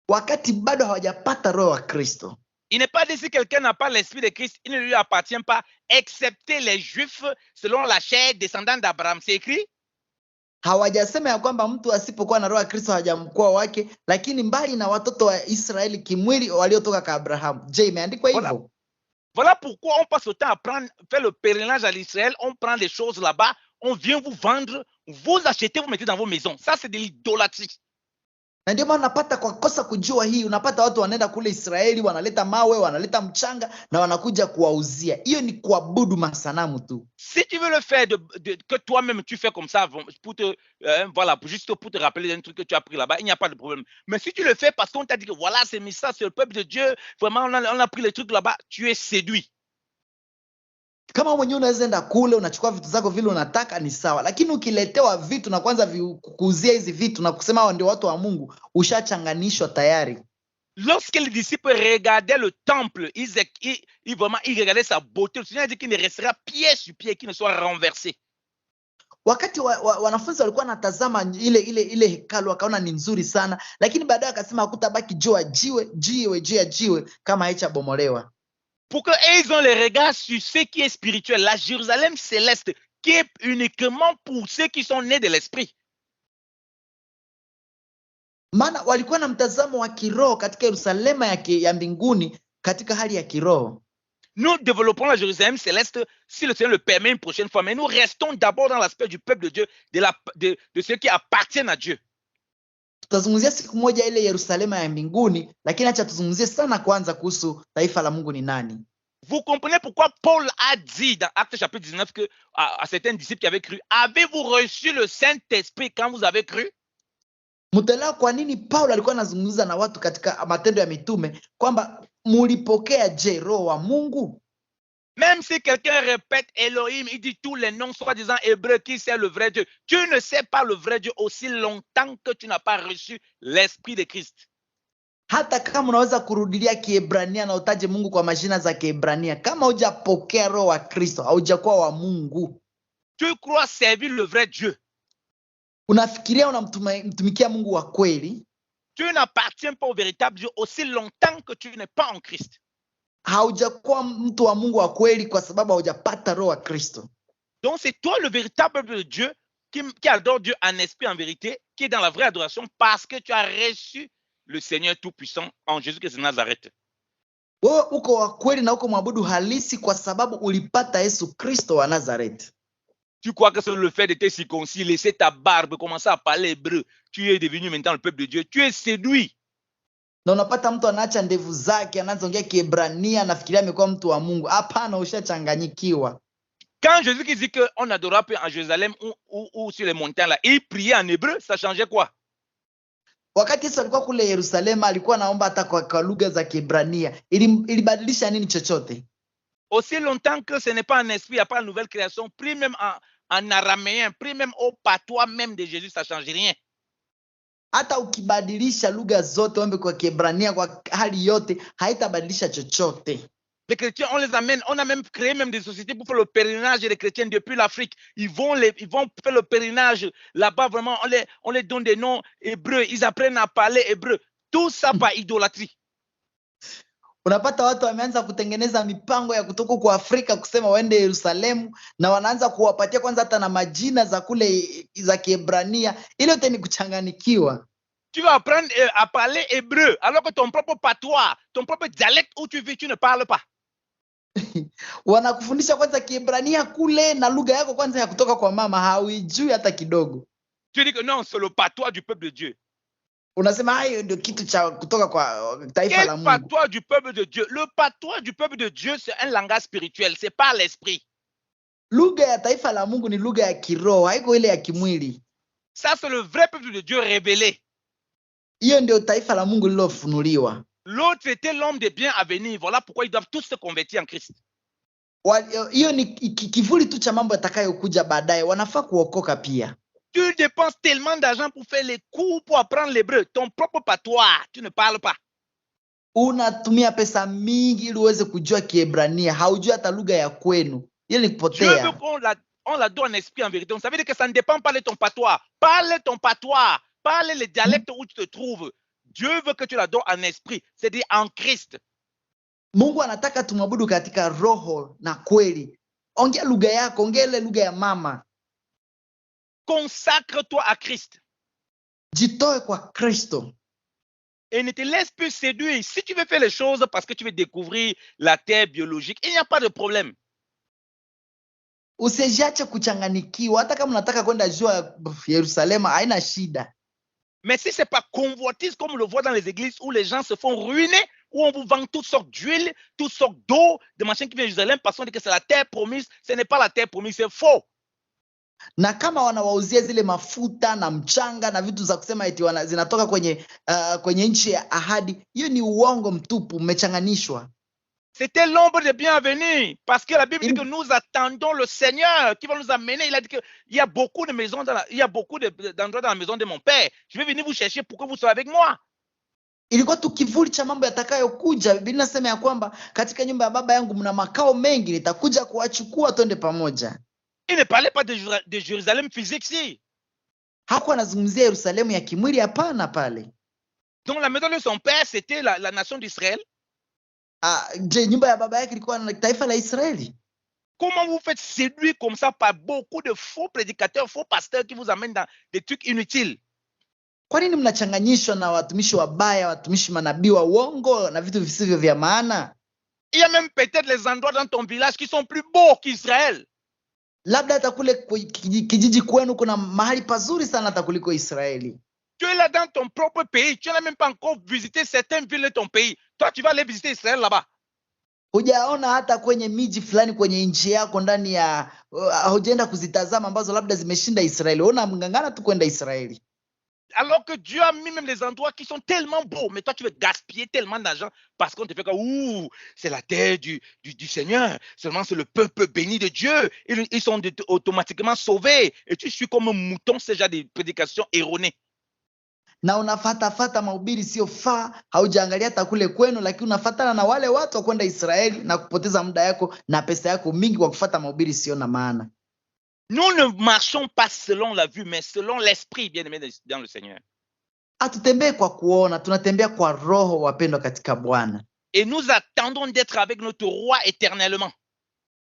Wakati bado hawajapata roho wa Kristo. Il n'est pas dit si quelqu'un n'a pas l'esprit de Christ, il ne lui appartient pas, excepté les Juifs selon la chair, descendants d'Abraham. C'est écrit? Hawajasema ya kwamba mtu asipokuwa na roho ya Kristo hajamkuwa wake, lakini mbali na watoto wa Israeli kimwili waliotoka kwa Abraham. Je, imeandikwa hivyo? Voilà pourquoi on passe le temps à faire le pèlerinage à l'Israël, on prend des choses là-bas, on vient vous vendre, vous achetez, vous mettez dans vos maisons. Ça, c'est de l'idolâtrie. Na ndio maana unapata kwa kosa kujua hii, unapata watu wanaenda kule Israeli, wanaleta mawe, wanaleta mchanga na wanakuja kuwauzia. Hiyo ni kuabudu masanamu tu. Si tu veux le faire que toi-même tu fais comme ça pour te voilà, juste pour te rappeler d'un truc que tu as appris là-bas, il n'y a pas de problème. Mais si tu le fais parce qu'on t'a dit que voilà, c'est mis ça, c'est le peuple de Dieu, vraiment on a pris les trucs là-bas, tu es séduit. Kama mwenyewe unaweza enda kule unachukua vitu zako vile unataka ni sawa, lakini ukiletewa vitu na kwanza kuuzia hizi vitu na kusema hao ndio watu wa Mungu, ushachanganishwa tayari. Lorsque les disciples regardaient le temple, ils regardaient sa beauté. Le Seigneur dit qu'il ne restera pied sur pied, qu'il ne soit renversé. Wakati wanafunzi walikuwa natazama ile hekalu wakaona ni nzuri sana, lakini baadaye akasema hakutabaki jiwe kama haichabomolewa. Pour qu'ils ont les regards sur ce qui est spirituel, la Jérusalem céleste, qui est uniquement pour ceux qui sont nés de l'esprit. Maana walikuwa na mtazamo wa kiroho katika Yerusalema ya mbinguni katika hali ya kiroho. Nous développons la Jérusalem céleste si le Seigneur le permet une prochaine fois, mais nous restons d'abord dans l'aspect du peuple de Dieu, de ceux qui appartiennent à Dieu. Tutazungumzia siku moja ile Yerusalema ya mbinguni, lakini acha tuzungumzie sana kwanza kuhusu taifa la Mungu ni nani. Vous comprenez pourquoi Paul a dit dans Actes chapitre 19 que à certains disciples qui avaient cru, avez-vous reçu le Saint-Esprit quand vous avez cru? Mutaelewa kwa nini Paulo alikuwa anazungumza na watu katika Matendo ya Mitume kwamba mulipokea je roho wa Mungu? Même si quelqu'un répète Elohim, il dit tous les noms soi-disant hébreux, qui sait le vrai Dieu? Tu ne sais pas le vrai Dieu aussi longtemps que tu n'as pas reçu l'Esprit de Christ. Hata kama unaweza kurudilia Kiebrania na utaje Mungu kwa majina za Kiebrania, kama hujapokea roho wa Kristo, haujakuwa wa Mungu. Tu crois servir le vrai Dieu. Unafikiria unamtumikia Mungu wa kweli. Tu n'appartiens pas au véritable Dieu aussi longtemps que tu n'es pas en Christ. Haujakuwa mtu wa Mungu wa kweli kwa sababu haujapata roho wa Kristo. Donc c'est toi le véritable peuple de Dieu qui adore Dieu en esprit, en vérité, qui est dans la vraie adoration parce que tu as reçu le Seigneur Tout-Puissant en Jésus-Christ de Nazareth. Wewe uko wa kweli na uko mwabudu halisi kwa sababu ulipata Yesu Kristo wa Nazareth. Tu crois que c'est le fait de te circoncire, laisser ta barbe, commencer à parler hébreu, tu es devenu maintenant le peuple de Dieu. Tu es séduit. Na unapata mtu anaacha ndevu zake, anaanza ongea Kiebrania, anafikiria amekuwa mtu wa Mungu. Hapana, ushachanganyikiwa. Quand Jésus qui dit qu'on n'adora pas en Jérusalem ou sur les montagnes là, il priait en hébreu, ça changeait quoi? Wakati Yesu alikuwa kule Yerusalema, alikuwa anaomba hata kwa lugha za Kiebrania. Ilibadilisha nini chochote? Aussi longtemps que ce n'est pas en esprit, il n'y a pas de nouvelle création, pris même en araméen, pris même au patois même de Jésus, ça ne change rien. Hata ukibadilisha lugha zote ombe kwa Kiebrania kwa hali yote haitabadilisha chochote. Les chrétiens, on les amène, on a même créé même des sociétés pour faire le pèlerinage des chrétiens depuis l'Afrique. Ils vont faire le pèlerinage là-bas, vraiment, on les donne des noms hébreux, ils apprennent à parler hébreu. Tout ça par idolâtrie. Unapata watu wameanza kutengeneza mipango ya kutoka kwa Afrika kusema waende Yerusalemu, na wanaanza kuwapatia kwanza hata na majina za kule za Kiebrania. Ile yote ni kuchanganikiwa. Tu vas apprendre à parler hébreu alors que ton propre patois, ton propre dialecte où tu vis, tu ne parles pas. Wanakufundisha kwanza Kiebrania kule na lugha yako kwanza ya kutoka kwa mama hauijui hata kidogo. Tu dis que non, c'est le patois du peuple de Dieu. Unasema hayo ndio kitu cha kutoka kwa taifa la Quel Mungu. patois du peuple de Dieu? Le patois du peuple de Dieu, c'est un langage spirituel, c'est pas l'esprit. Lugha ya taifa la Mungu ni lugha ya kiroho, haiko ile ya kimwili. Ça, c'est le vrai peuple de Dieu révélé. Hiyo ndio taifa la Mungu lilofunuliwa. L'autre, c'était l'homme de bien à venir. Voilà pourquoi ils doivent tous se convertir en Christ. Hiyo ni kivuli tu cha mambo yatakayokuja baadaye, wanafaa kuokoka pia. Tu dépenses tellement d'argent pour faire les cours, pour apprendre l'hébreu. Ton propre patois, tu ne parles pas. Unatumia pesa mingi ili uweze kujua Kiebrania, haujui hata lugha ya kwenu. Ile ni Dieu kupotea. veut qu'on la donne en esprit, en vérité. Ça veut dire que ça ne dépend pas de ton patois. Parle ton patois. Parle les dialectes où tu te trouves. Dieu veut que tu la donnes en esprit, c'est-à-dire en Christ. Mungu anataka tumwabudu katika roho na kweli. Ongea lugha yako, ongea ile lugha ya mama. Consacre-toi à Christ. Jitoe kwa Kristo. Et ne te laisse plus séduire. Si tu veux faire les choses parce que tu veux découvrir la terre biologique, il n'y a pas de problème. Usijiache kuchanganikiwa, hata kama unataka kwenda jua Yerusalemu haina shida. Mais si ce n'est pas convoitise comme on le voit dans les églises où les gens se font ruiner, où on vous vend toutes sortes d'huile, toutes sortes d'eau, de machines qui viennent de Jérusalem parce qu'on dit que c'est la terre promise, ce n'est pas la terre promise, c'est faux. Na kama wanawauzia zile mafuta na mchanga na vitu za kusema eti zinatoka kwenye nchi ya ahadi, hiyo ni uongo mtupu, mmechanganishwa. C'était l'ombre de bien à venir parce que la Bible dit que nous attendons le Seigneur qui va nous amener. Il a dit qu'il y a beaucoup de maisons, il y a beaucoup d'endroits dans la maison de mon Père. Je vais venir vous chercher pour que vous soyez avec moi. Ilikuwa tu kivuli cha mambo yatakayokuja. Biblia inasema ya kwamba katika nyumba ya baba yangu mna makao mengi, nitakuja kuwachukua twende pamoja. Il ne parlait pas de Jérusalem physique si. Hakuwa anazungumzia Yerusalemu ya kimwili, hapana pale. Donc la maison de son père, c'était la nation d'Israël. Je, nyumba ya baba yake ilikuwa na taifa la Israeli? Comment vous faites séduire comme ça par beaucoup de faux prédicateurs, faux pasteurs qui vous amènent dans des trucs inutiles? Kwa nini mnachanganyishwa na watumishi wabaya, watumishi manabii wa uongo na vitu visivyo vya maana? Il y a même peut-être les endroits dans ton village qui sont plus beaux qu'Israël. Labda hata kule kijiji kwenu kuna mahali pazuri sana hata kuliko Israeli. Tu es là dans ton propre pays, tu n'as même pas encore visité certaines villes de ton pays. Toi, tu vas aller visiter Israël là-bas. Hujaona hata kwenye miji fulani kwenye nchi yako ndani ya hujaenda kuzitazama ambazo labda zimeshinda Israeli. Ona mngangana tu kwenda Israeli. Alors que Dieu a mis même des endroits qui sont tellement beaux, mais toi tu veux gaspiller tellement d'argent parce qu'on te fait que c'est la terre du Seigneur, seulement c'est le peuple béni de Dieu, ils sont automatiquement sauvés, et tu suis comme un mouton, c'est déjà des prédications erronées. Na unafatafata mahubiri sio faa, haujaangalia hata kule kwenu, lakini unafatana na wale watu wa kwenda Israeli na kupoteza muda yako na pesa yako mingi kwa kufuata mahubiri sio na maana. Nous ne marchons pas selon la vue, mais selon l'esprit, bien-aimé dans le Seigneur. Hatutembee kwa kuona, tunatembea kwa roho, wapendwa katika Bwana. Et nous attendons d'être avec notre roi éternellement.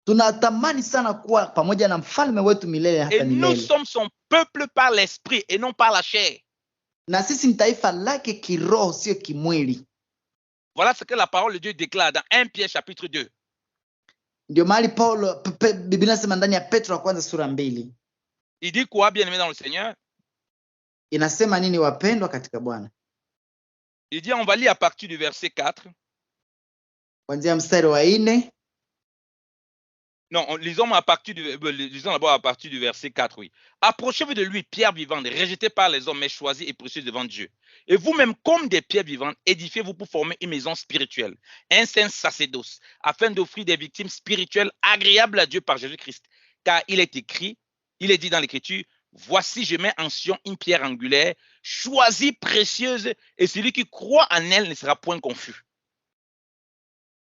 Tunatamani sana kuwa pamoja na mfalme wetu milele hata milele. Et nous sommes son peuple par l'esprit et non par la chair. Na sisi ni taifa lake kiroho, sio kimwili. Voilà ce que la parole de Dieu déclare dans 1 Pierre chapitre 2. Ndio mahali Paulo Biblia inasema ndani ya Petro wa kwanza sura 2. Il dit quoi, bien-aimé dans le Seigneur? Inasema nini wapendwa katika Bwana? Il dit, on va lire à partir du verset 4. Kuanzia mstari wa 4. Non, lisons d'abord à partir du verset 4, oui. Approchez-vous de lui, pierre vivante, rejetée par les hommes, mais choisie et précieuse devant Dieu. Et vous-même, comme des pierres vivantes, édifiez-vous pour former une maison spirituelle, un saint sacerdoce, afin d'offrir des victimes spirituelles agréables à Dieu par Jésus-Christ. Car il est écrit, il est dit dans l'Écriture, voici je mets en Sion une pierre angulaire, choisie, précieuse, et celui qui croit en elle ne sera point confus.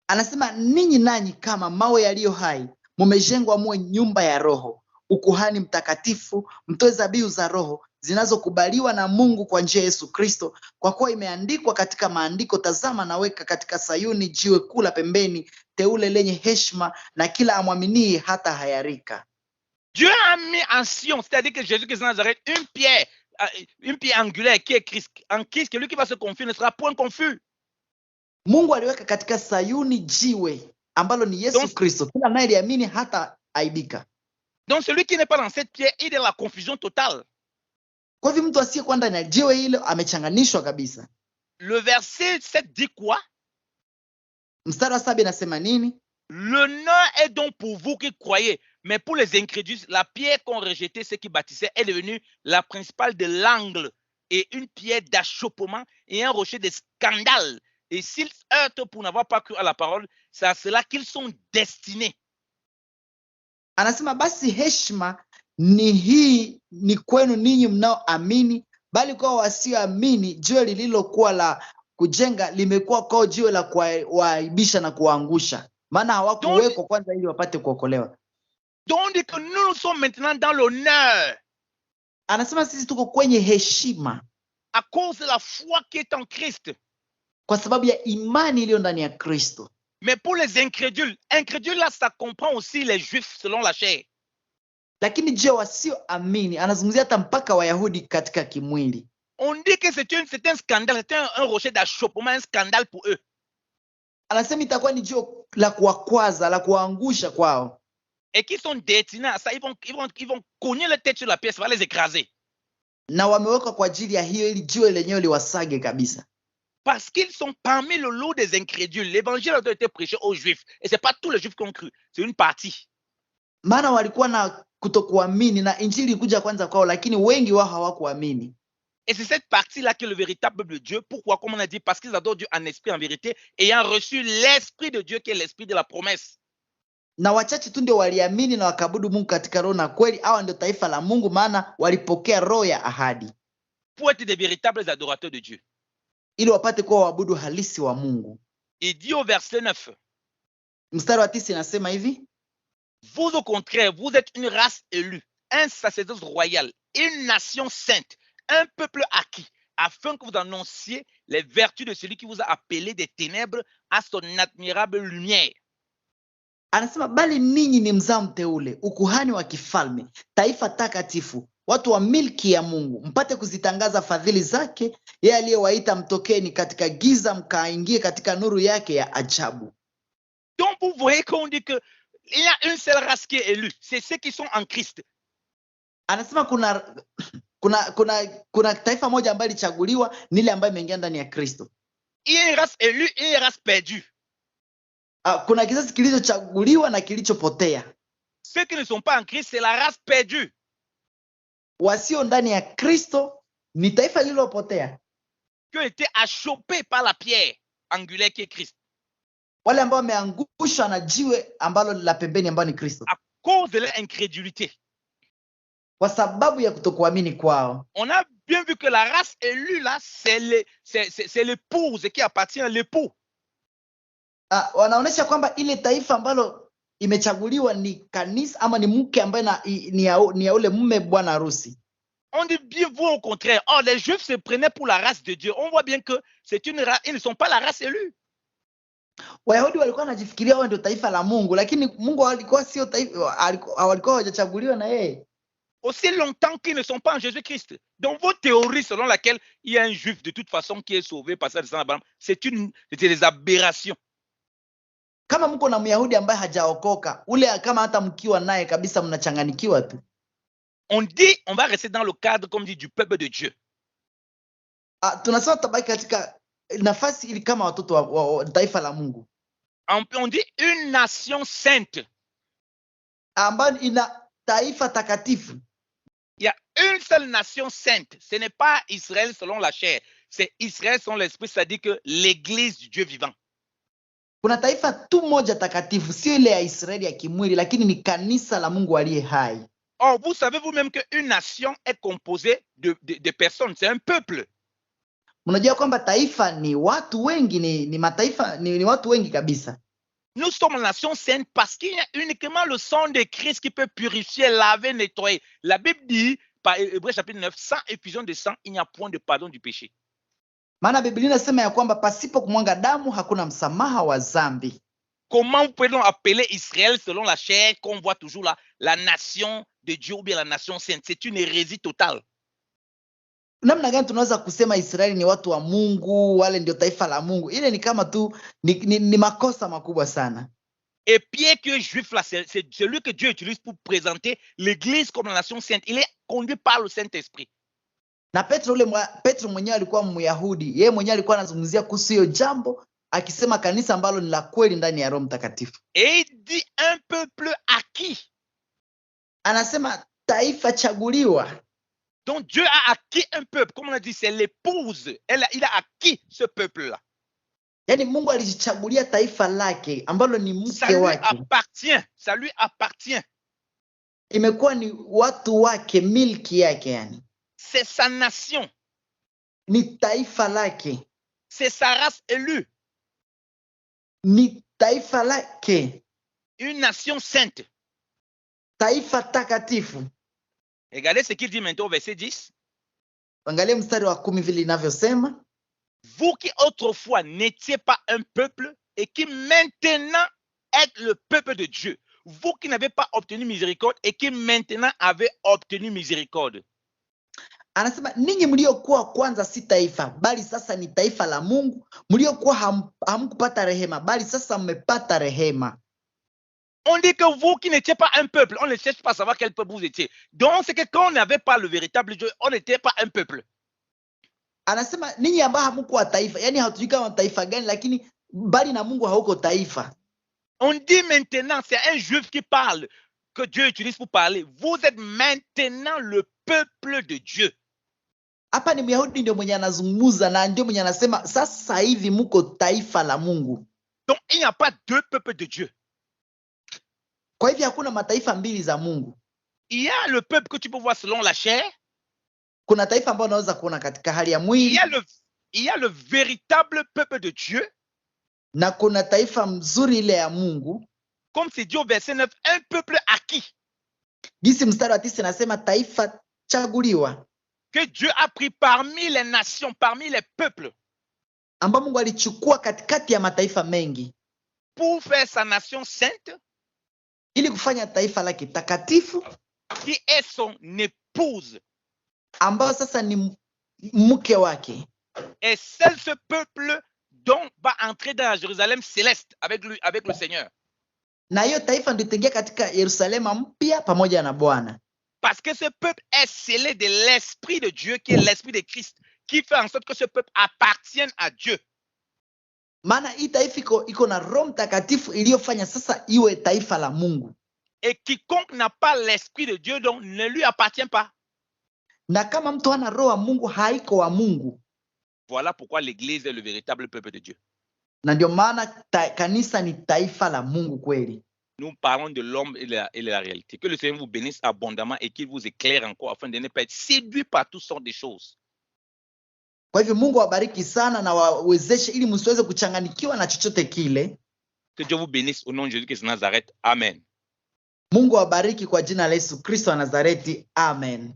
Anasema ninyi nanyi kama mawe yaliyo hai, mumejengwa muwe nyumba ya roho, ukuhani mtakatifu, mtoe dhabihu za roho zinazokubaliwa na Mungu kwa njia ya Yesu Kristo, kwa kuwa imeandikwa katika maandiko, tazama naweka katika Sayuni jiwe kuu la pembeni, teule lenye heshima, na kila amwaminie hata hayarika. Dieu a mis en Sion, c'est-à-dire que Jésus-Christ de Nazareth, une pierre angulaire qui est Christ. En Christ, celui qui va se confier ne sera point confus. Mungu aliweka katika Sayuni jiwe ambalo ni Yesu Kristo, kila anayeliamini hata aibika. Donc celui qui n'est pas dans cette pierre, il est dans la confusion totale. Kwa hivyo mtu asiyekuwa ndani ya jiwe hilo amechanganishwa kabisa. Le verset 7 dit quoi? Mstari wa 7 inasema nini? Le nom est donc pour vous qui croyez, mais pour les incrédules, la pierre qu'ont rejeté ceux qui bâtissaient est devenue la principale de l'angle et une pierre d'achoppement et un rocher de scandale. Et s'ils heurtent pour n'avoir pas cru à la parole, c'est à cela qu'ils sont destinés. Anasema basi heshima ni kwenu ninyi mnaoamini, bali kwa wasioamini jiwe lililokuwa la kujenga limekuwa kwao jiwe la kuaibisha na kuangusha, maana hawakuwekwa kwanza ili wapate kuokolewa. Donc que nous sommes maintenant dans l'honneur. Anasema sisi tuko kwenye heshima à cause de la foi qui est en Christ. Kwa sababu ya imani iliyo ndani ya Kristo. Mais pour les incrédules là, ça comprend aussi les juifs selon la chair. Lakini je, wasioamini anazungumzia hata mpaka Wayahudi katika kimwili. On dit que c'est un scandale, c'est un rocher d'achoppement, un scandale pour eux. Anasema itakuwa ni jiwe la kuwakwaza, la kuangusha kwao. Et qui sont destinés à ça, ils vont cogner la tête sur la pierre, ça va les écraser. Na wamewekwa kwa ajili ya hiyo ili jiwe lenyewe liwasage kabisa. Parce qu'ils sont parmi le lot des incrédules. L'évangile a été prêché aux juifs. Et ce n'est pas tous les juifs qui ont cru. C'est une partie. Maana walikuwa na kutokuamini na injili kuja kwanza kwao, lakini wengi wao hawakuamini. Et c'est cette partie-là qui est le véritable peuple de Dieu. Pourquoi? Comme on a dit, parce qu'ils adorent Dieu en esprit, en vérité, ayant reçu l'esprit de Dieu qui est l'esprit de la promesse. Na wachache tu ndio waliamini na wakabudu Mungu katika roho na kweli. Hawa ndio taifa la Mungu, maana walipokea roho ya ahadi. Pour être des véritables adorateurs de Dieu. Ili wapate kuwa waabudu halisi wa Mungu. Il dit au verset 9. Mstari wa 9 inasema hivi. Vous au contraire, vous êtes une race élue, un sacerdoce royal, une nation sainte, un peuple acquis, afin que vous annonciez les vertus de celui qui vous a appelé des ténèbres à son admirable lumière. Anasema bali ninyi ni mzao mteule, ukuhani wa kifalme, taifa takatifu, watu wa milki ya Mungu, mpate kuzitangaza fadhili zake, yeye aliyewaita mtokeni katika giza mkaingie katika nuru yake ya ajabu. Donc vous voyez qu'on dit que il y a une seule race qui est élue, c'est ceux qui sont en Christ. Anasema kuna taifa moja ambayo ilichaguliwa, ni ile ambayo imeingia ndani ya Kristo. Il y a une race élue et une race perdue. Kuna kizazi kilichochaguliwa na kilichopotea. Ceux qui ne sont pas en Christ, c'est la race perdue. Wasio ndani ya Kristo ni taifa lililopotea. Qui ont été achoppés par la pierre angulaire qui est Christ. Wale ambao wameangushwa na jiwe ambalo la pembeni ambalo ni Kristo. À cause de leur incrédulité. Kwa sababu ya kutokuamini kwao. On a bien vu que la race élue là, c'est l'épouse qui appartient à l'époux. Wanaonesha kwamba ile taifa ambalo imechaguliwa ni kanisa ama ni mke ambaye ni ya ule mume bwana harusi. On dit bien vous au contraire. Oh, les Juifs se prenaient pour la race de Dieu. On voit bien que c'est une race, ils ne sont pas la race élue. Wayahudi walikuwa wanajifikiria wao ndio taifa la Mungu, lakini Mungu alikuwa sio taifa, walikuwa hawajachaguliwa na yeye. Aussi longtemps qu'ils ne sont pas en Jésus-Christ. Donc vos théories selon laquelle il y a un juif de toute façon qui est sauvé par ça de Abraham, c'est des aberrations. Kama mko na Myahudi ambaye hajaokoka, ule kama hata mkiwa naye kabisa mnachanganikiwa tu. On dit, on va rester dans le cadre comme dit du peuple de Dieu. Tunasema tabaki katika nafasi ili kama watoto wa taifa la Mungu. On dit une nation sainte. Ambayo ina taifa takatifu. Il y a une seule nation sainte. Ce n'est pas Israël selon la chair. C'est Israël selon l'esprit, c'est-à-dire que l'église du Dieu vivant. Kuna taifa tu moja takatifu, sio ile ya Israeli ya kimwili, lakini ni kanisa la Mungu aliye hai. Or, vous savez vous-même qu'une nation est composée de personnes, c'est un peuple. Mnajua kwamba taifa ni watu wengi, ni mataifa, ni watu wengi kabisa. Nous sommes la nation sainte parce qu'il y a uniquement le sang de Christ qui peut purifier, laver, nettoyer. La Bible dit, Hébreux chapitre 9, sans effusion de sang, il n'y a point de pardon du péché. Maana Biblia inasema ya kwamba pasipo kumwanga damu hakuna msamaha wa dhambi. Comment vous pouvez donc appeler Israël selon la chair, qu'on voit toujours là, la nation de Dieu ou bien la nation sainte? C'est une hérésie totale. Namna gani tunaweza kusema Israeli ni watu wa Mungu, wale ndio taifa la Mungu? Ile ni kama tu ni makosa makubwa sana. Et Pierre qui est juif là, c'est celui que Dieu utilise pour présenter l'église comme la nation sainte. Il est conduit par le Saint-Esprit. Na Petro mwenyewe alikuwa Myahudi, yeye mwenyewe alikuwa anazungumzia kuhusu hiyo jambo, akisema kanisa ambalo ni la kweli ndani ya Roho Mtakatifu. Et il dit un peuple acquis. Anasema taifa chaguliwa. Donc Dieu a acquis un peuple, comme on a dit, c'est l'épouse. Il a acquis ce peuple-là. Yaani Mungu alijichagulia taifa lake ambalo ni mke wake. Ça lui appartient. Imekuwa ni watu wake, milki yake yani. C'est sa nation. Ni taifa lake. C'est sa race élue. Ni taifa lake. Une nation sainte. Taifa takatifu. Regardez ce qu'il dit maintenant au verset 10. Angalia mstari wa 10 vile inavyosema. Vous qui autrefois n'étiez pas un peuple et qui maintenant êtes le peuple de Dieu. Vous qui n'avez pas obtenu miséricorde et qui maintenant avez obtenu miséricorde. Anasema ninyi mliokuwa kwanza si taifa bali sasa ni taifa la Mungu, mliokuwa hamkupata rehema bali sasa mmepata rehema. On dit que vous qui n'étiez pas un peuple, on ne cherche pas à savoir quel peuple vous étiez. Donc c'est que quand on n'avait pas le véritable Dieu, on n'était pas un peuple. Anasema ninyi ambao hamkuwa taifa, yani hatujui kama taifa gani, lakini bali na Mungu hauko taifa. On dit maintenant, c'est un juif qui parle, que Dieu utilise pour parler. Vous êtes maintenant le peuple de Dieu. Hapa ni Myahudi ndio mwenye anazungumza na ndio mwenye anasema sasa hivi mko taifa la Mungu. Donc il n'y a pas deux peuples de Dieu. Kwa hivyo hakuna mataifa mbili za Mungu. Il y a le peuple que tu peux voir selon la chair. Kuna taifa ambalo unaweza kuona katika hali ya mwili. Il y a le véritable peuple de Dieu. Na kuna taifa mzuri ile ya Mungu. Comme c'est dit au verset 9, un peuple acquis. Gisi mstari wa 9 nasema taifa chaguliwa. Que Dieu a pris parmi les nations, parmi les peuples. Ambao Mungu alichukua katikati ya mataifa mengi. Pour faire sa nation sainte. Ili kufanya taifa lake takatifu. Qui est son épouse. Ambao sasa ni mke wake. Et seul ce peuple dont va entrer dans la Jérusalem céleste avec lui, avec le Seigneur. Na hiyo taifa ndio itaingia katika Yerusalema mpya pamoja na Bwana. Parce que ce peuple est scellé de l'esprit de Dieu qui est l'esprit de Christ, qui fait en sorte que ce peuple appartienne à Dieu. Maana hii taifa iko na Roho Mtakatifu iliyofanya sasa iwe taifa la Mungu. Et quiconque n'a pas l'esprit de Dieu donc ne lui appartient pas. Na kama mtu hana roho wa Mungu haiko wa Mungu. Voilà pourquoi l'église est le véritable peuple de Dieu. Na ndio maana kanisa ni taifa la Mungu kweli. Nous parlons de l'homme et de la réalité. Que le Seigneur vous bénisse abondamment et qu'il vous éclaire encore afin de ne pas être séduit par toutes sortes de choses. Kwa hivyo Mungu awabariki sana na wawezeshe ili msiweze kuchanganikiwa na chochote kile. Que Dieu vous bénisse au nom de Jésus-Christ de Nazareth. Amen. Mungu awabariki kwa jina la Yesu Kristo wa Nazareti. Amen.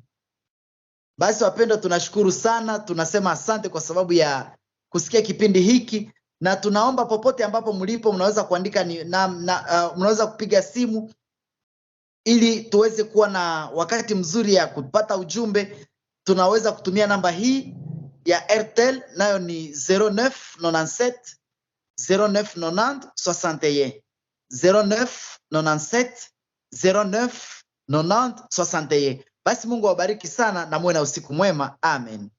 Basi wapendwa, tunashukuru sana, tunasema asante kwa sababu ya kusikia kipindi hiki, na tunaomba popote ambapo mlipo mnaweza kuandika mnaweza kupiga simu ili tuweze kuwa na wakati mzuri ya kupata ujumbe. Tunaweza kutumia namba hii ya Airtel, nayo ni 0997 0990 61 0997 0990 61. Basi Mungu awabariki sana na muwe na usiku mwema. Amen.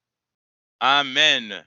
Amen.